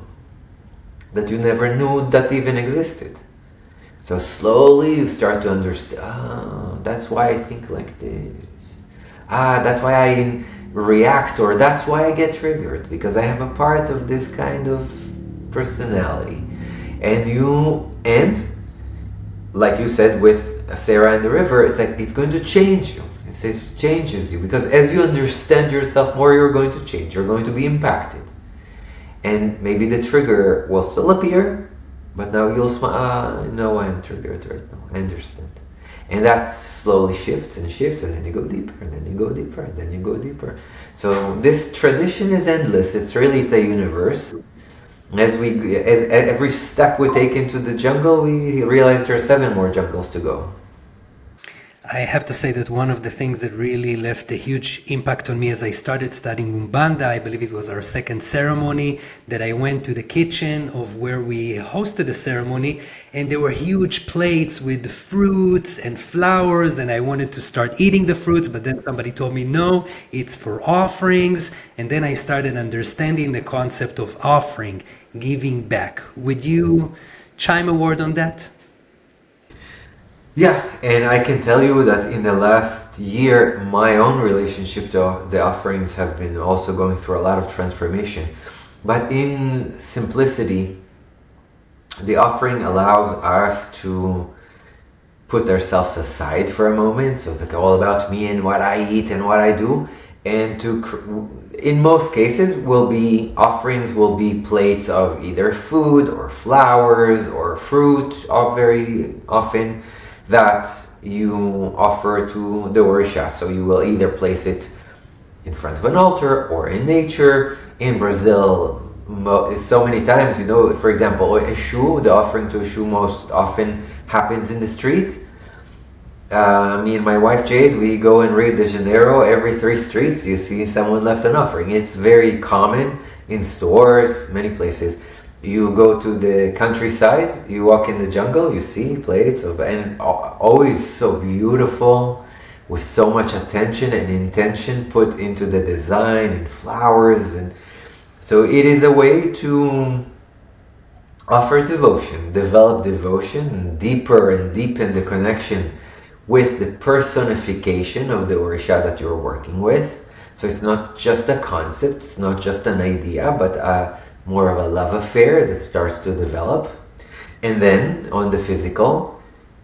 that you never knew that even existed. So slowly you start to understand, that's why I think like this. That's why I react, or that's why I get triggered, because I have a part of this kind of personality. And like you said with Sarah and the river, it's like it's going to change you. It changes you, because as you understand yourself more, you're going to change. You're going to be impacted. And maybe the trigger will still appear, but now you'll smile. No, I'm triggered right now. I understand. And that slowly shifts, and then you go deeper, and then you go deeper, and then you go deeper. So this tradition is endless. It's a universe. As every step we take into the jungle, we realize there are 7 more jungles to go. I have to say that one of the things that really left a huge impact on me as I started studying Umbanda, I believe it was our second ceremony, that I went to the kitchen of where we hosted the ceremony, and there were huge plates with fruits and flowers, and I wanted to start eating the fruits, but then somebody told me, no, it's for offerings. And then I started understanding the concept of offering, giving back. Would you chime a word on that? Yeah, and I can tell you that in the last year, my own relationship to the offerings have been also going through a lot of transformation. But in simplicity, the offering allows us to put ourselves aside for a moment. So it's like all about me and what I eat and what I do. And in most cases, offerings will be plates of either food or flowers or fruit, very often, that you offer to the Orisha. So you will either place it in front of an altar or in nature. In Brazil, so many times, for example, the offering to Eshu most often happens in the street. Me and my wife Jade, we go in Rio de Janeiro, every 3 streets you see someone left an offering. It's very common in stores, many places. You go to the countryside, you walk in the jungle, you see plates and always so beautiful, with so much attention and intention put into the design and flowers. And so it is a way to offer devotion, develop devotion, and deepen the connection with the personification of the Orisha that you're working with. So it's not just a concept, it's not just an idea, but more of a love affair that starts to develop. And then on the physical,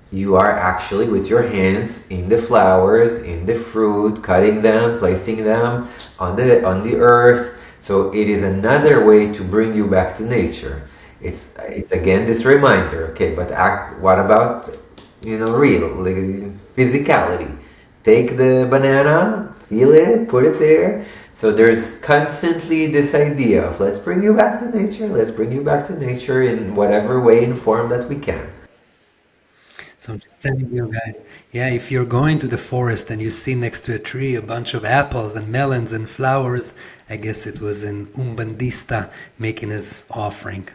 you are actually with your hands in the flowers, in the fruit, cutting them, placing them on the earth. So it is another way to bring you back to nature. It's again this reminder, okay, but what about real, like, physicality? Take the banana, feel it, put it there. So there's constantly this idea of let's bring you back to nature in whatever way and form that we can. So I'm just telling you guys, yeah, if you're going to the forest and you see next to a tree a bunch of apples and melons and flowers, I guess it was an Umbandista making his offering.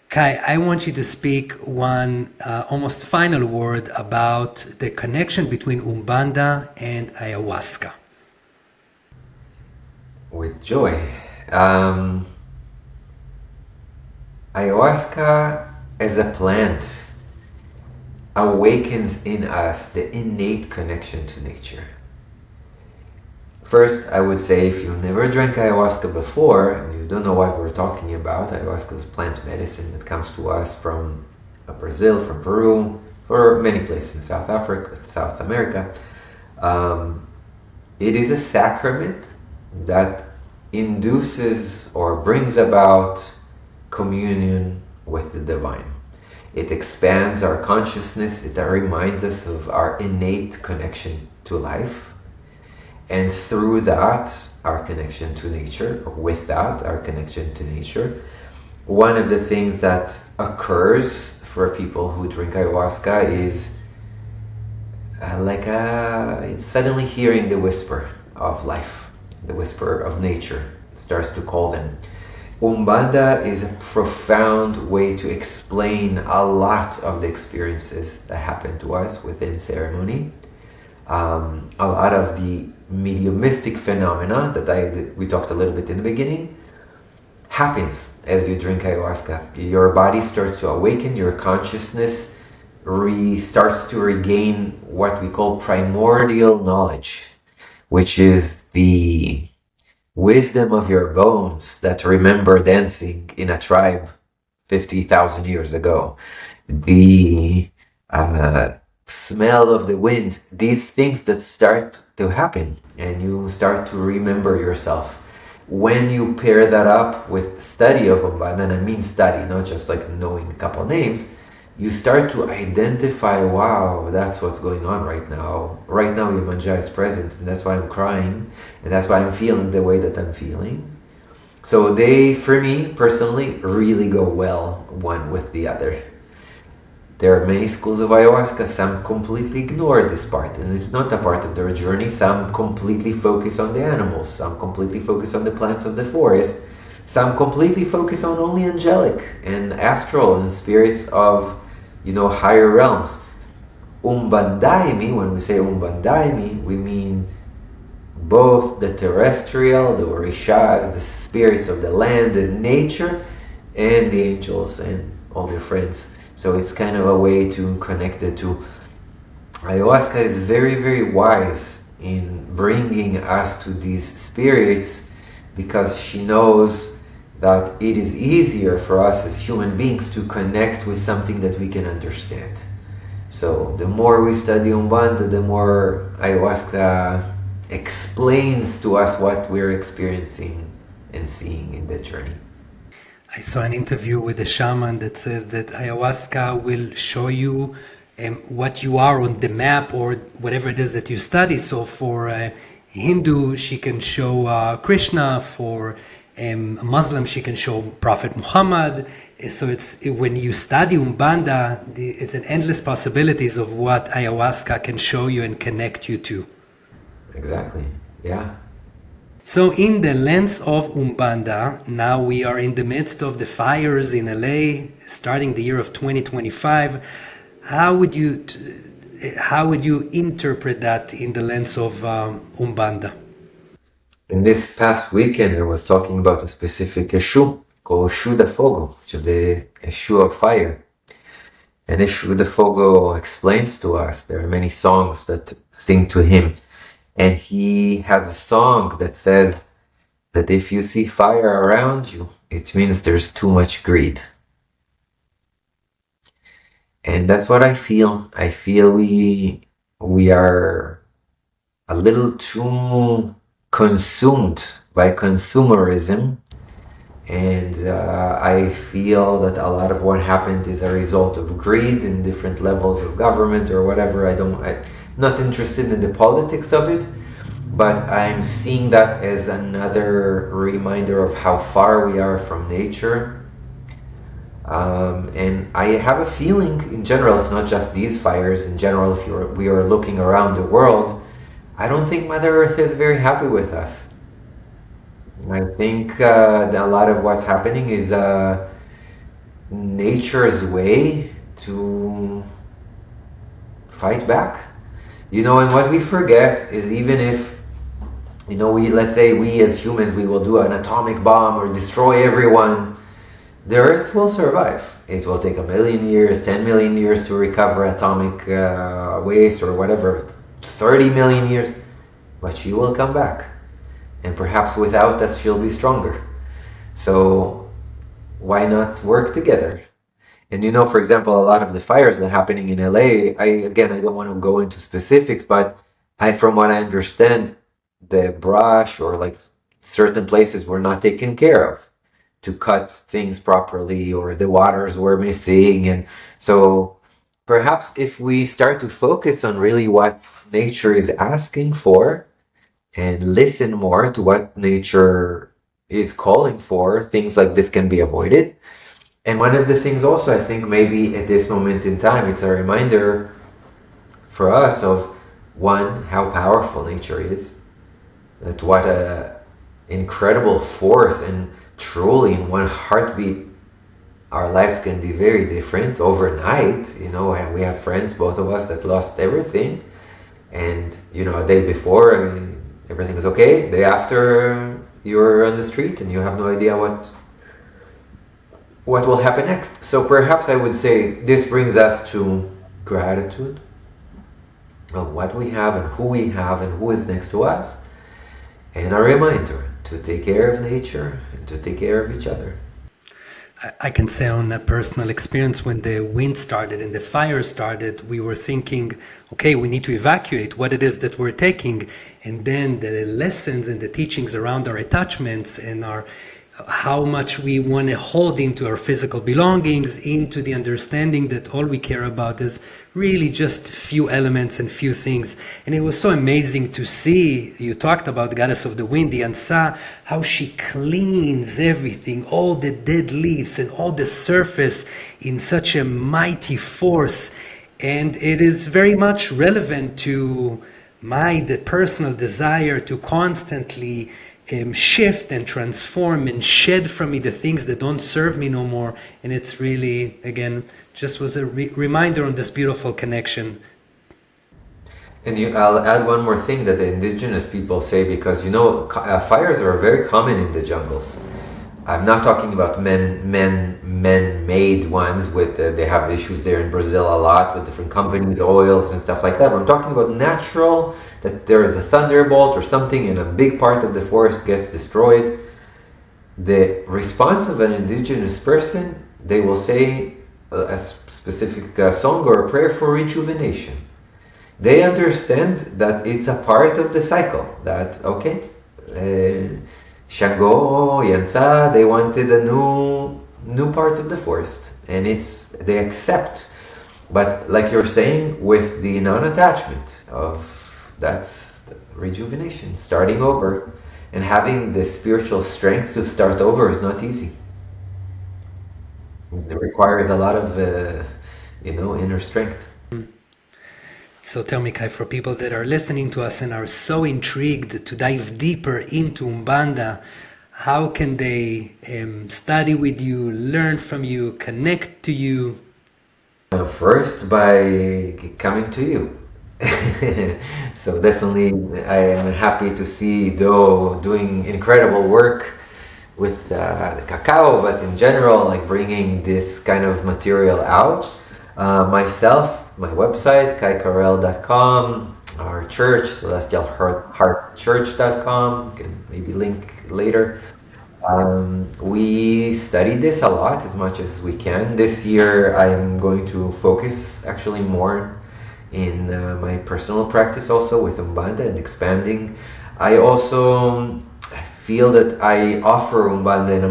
Kai, I want you to speak one almost final word about the connection between Umbanda and Ayahuasca. With joy. Ayahuasca as a plant awakens in us the innate connection to nature. First, I would say if you've never drank ayahuasca before and you don't know what we're talking about, ayahuasca is plant medicine that comes to us from Brazil, from Peru, for many places in South Africa, South America. Um, it is a sacrament that induces or brings about communion with the divine. It expands our consciousness, it reminds us of our innate connection to life, and through that, our connection to nature, with that, our connection to nature. One of the things that occurs for people who drink ayahuasca is it's suddenly hearing the whisper of life, the whisper of nature. It starts to call them. Umbanda is a profound way to explain a lot of the experiences that happen to us within ceremony. A lot of the mediumistic phenomena that we talked a little bit in the beginning happens as you drink ayahuasca. Your body starts to awaken, your consciousness starts to regain what we call primordial knowledge, which is the wisdom of your bones that remember dancing in a tribe 50,000 years ago. The smell of the wind, these things that start to happen, and you start to remember yourself. When you pair that up with study of Umbanda, and I mean study, not just like knowing a couple names, you start to identify, wow, that's what's going on right now. Right now, Yemanja is present, and that's why I'm crying, and that's why I'm feeling the way that I'm feeling. So they, for me personally, really go well one with the other. There are many schools of ayahuasca. Some completely ignore this part, and it's not a part of their journey. Some completely focus on the animals. Some completely focus on the plants of the forest. Some completely focus on only angelic and astral and spirits of, higher realms. Umbandaimi, when we say Umbandaimi, we mean both the terrestrial, the orishas, the spirits of the land and nature, and the angels and all their friends. So it's kind of a way to connect the two. Ayahuasca is very, very wise in bringing us to these spirits because she knows that it is easier for us as human beings to connect with something that we can understand. So the more we study Umbanda, the more ayahuasca explains to us what we're experiencing and seeing in the journey. I saw an interview with a shaman that says that ayahuasca will show you what you are on the map or whatever it is that you study. So for Hindu, she can show Krishna. For a Muslim, she can show Prophet Muhammad. So it's when you study Umbanda, it's an endless possibilities of what ayahuasca can show you and connect you to. Exactly. Yeah. So in the lens of Umbanda, now we are in the midst of the fires in LA, starting the year of 2025. How would you interpret that in the lens of Umbanda? In this past weekend, I was talking about a specific Eshu called Eshu de Fogo, which is the Eshu of fire. And Eshu de Fogo explains to us, there are many songs that sing to him. And he has a song that says that if you see fire around you, it means there's too much greed. And that's what I feel. I feel we are a little too consumed by consumerism. And I feel that a lot of what happened is a result of greed in different levels of government or whatever. I'm not interested in the politics of it, but I'm seeing that as another reminder of how far we are from nature. And I have a feeling, in general, it's not just these fires. In general, if we are looking around the world, I don't think Mother Earth is very happy with us. I think that a lot of what's happening is nature's way to fight back. And what we forget is even if, let's say we as humans, we will do an atomic bomb or destroy everyone, the Earth will survive. It will take 1 million years, 10 million years to recover atomic waste or whatever, 30 million years, but she will come back. And perhaps without us, she'll be stronger. So why not work together? And for example, a lot of the fires that are happening in LA, I don't want to go into specifics, but from what I understand, the brush or like certain places were not taken care of to cut things properly, or the waters were missing. And so perhaps if we start to focus on really what nature is asking for and listen more to what nature is calling for, things like this can be avoided. And one of the things also, I think maybe at this moment in time, it's a reminder for us of one, how powerful nature is, that what a incredible force, and truly in one heartbeat, our lives can be very different overnight. And we have friends, both of us, that lost everything. And, a day before, everything is okay. Day after, you're on the street and you have no idea what will happen next. So perhaps I would say this brings us to gratitude of what we have and who is next to us, and a reminder to take care of nature and to take care of each other. I can say on a personal experience, when the wind started and the fire started, we were thinking, okay, we need to evacuate what it is that we're taking. And then the lessons and the teachings around our attachments and how much we want to hold into our physical belongings, into the understanding that all we care about is really just few elements and few things. And it was so amazing to see, you talked about the goddess of the wind, the Ansa, how she cleans everything, all the dead leaves and all the surface in such a mighty force. And it is very much relevant to the personal desire to constantly shift and transform and shed from me the things that don't serve me no more. And it's really, again, just was a reminder on this beautiful connection. And I'll add one more thing that the indigenous people say, because fires are very common in the jungles. I'm not talking about man-made ones. They have issues there in Brazil a lot with different companies, oils and stuff like that. But I'm talking about natural, that there is a thunderbolt or something and a big part of the forest gets destroyed. The response of an indigenous person, they will say a specific song or a prayer for rejuvenation. They understand that it's a part of the cycle, that, okay, Shango, Yansa, they wanted a new part of the forest, and they accept. But like you're saying, with the non-attachment of that's rejuvenation, starting over, and having the spiritual strength to start over is not easy. It requires a lot of inner strength. So tell me, Kai, for people that are listening to us and are so intrigued to dive deeper into Umbanda, how can they study with you, learn from you, connect to you? First, by coming to you. So definitely, I am happy to see Do doing incredible work with the cacao, but in general, like bringing this kind of material out. Myself, my website, KaiKarrel.com, our church, celestialheartchurch.com, you can maybe link later. We studied this a lot, as much as we can. This year, I'm going to focus actually more in my personal practice also with Umbanda and expanding. I also feel that I offer Umbanda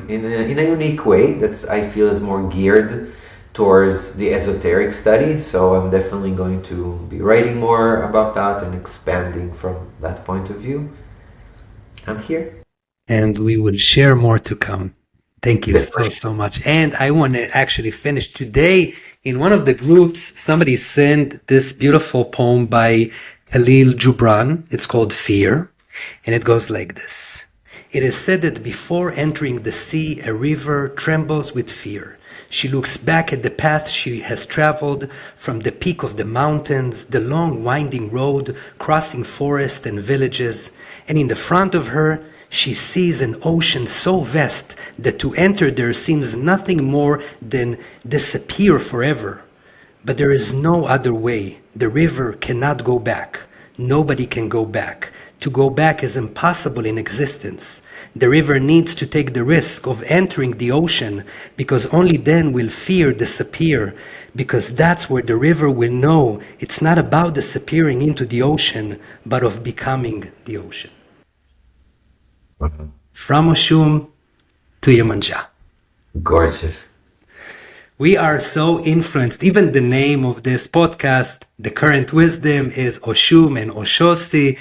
in a unique way that I feel is more geared towards the esoteric study. So I'm definitely going to be writing more about that and expanding from that point of view. I'm here. And we will share more to come. Thank you so much. And I want to actually finish today in one of the groups. Somebody sent this beautiful poem by Khalil Gibran. It's called Fear. And it goes like this. It is said that before entering the sea, a river trembles with fear. She looks back at the path she has traveled from the peak of the mountains, the long winding road crossing forests and villages, and in the front of her she sees an ocean so vast that to enter there seems nothing more than disappear forever. But there is no other way. The river cannot go back. nobody can go back. To go back is impossible in existence. The river needs to take the risk of entering the ocean, because only then will fear disappear, because that's where the river will know it's not about disappearing into the ocean, but of becoming the ocean. From Oshun to Yemanja. Gorgeous. We are so influenced. Even the name of this podcast, The Current Wisdom, is Oshum and Oshosi.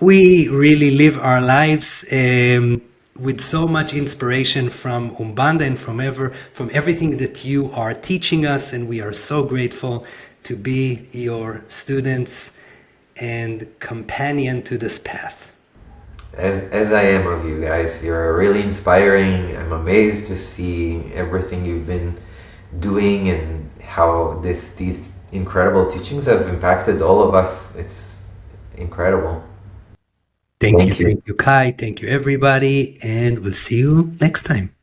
We really live our lives with so much inspiration from Umbanda and from everything that you are teaching us, and we are so grateful to be your students and companion to this path. As I am of you guys, you're really inspiring. I'm amazed to see everything you've been doing and how these incredible teachings have impacted all of us. It's incredible. Thank you, Kai. Thank you, everybody, and we'll see you next time.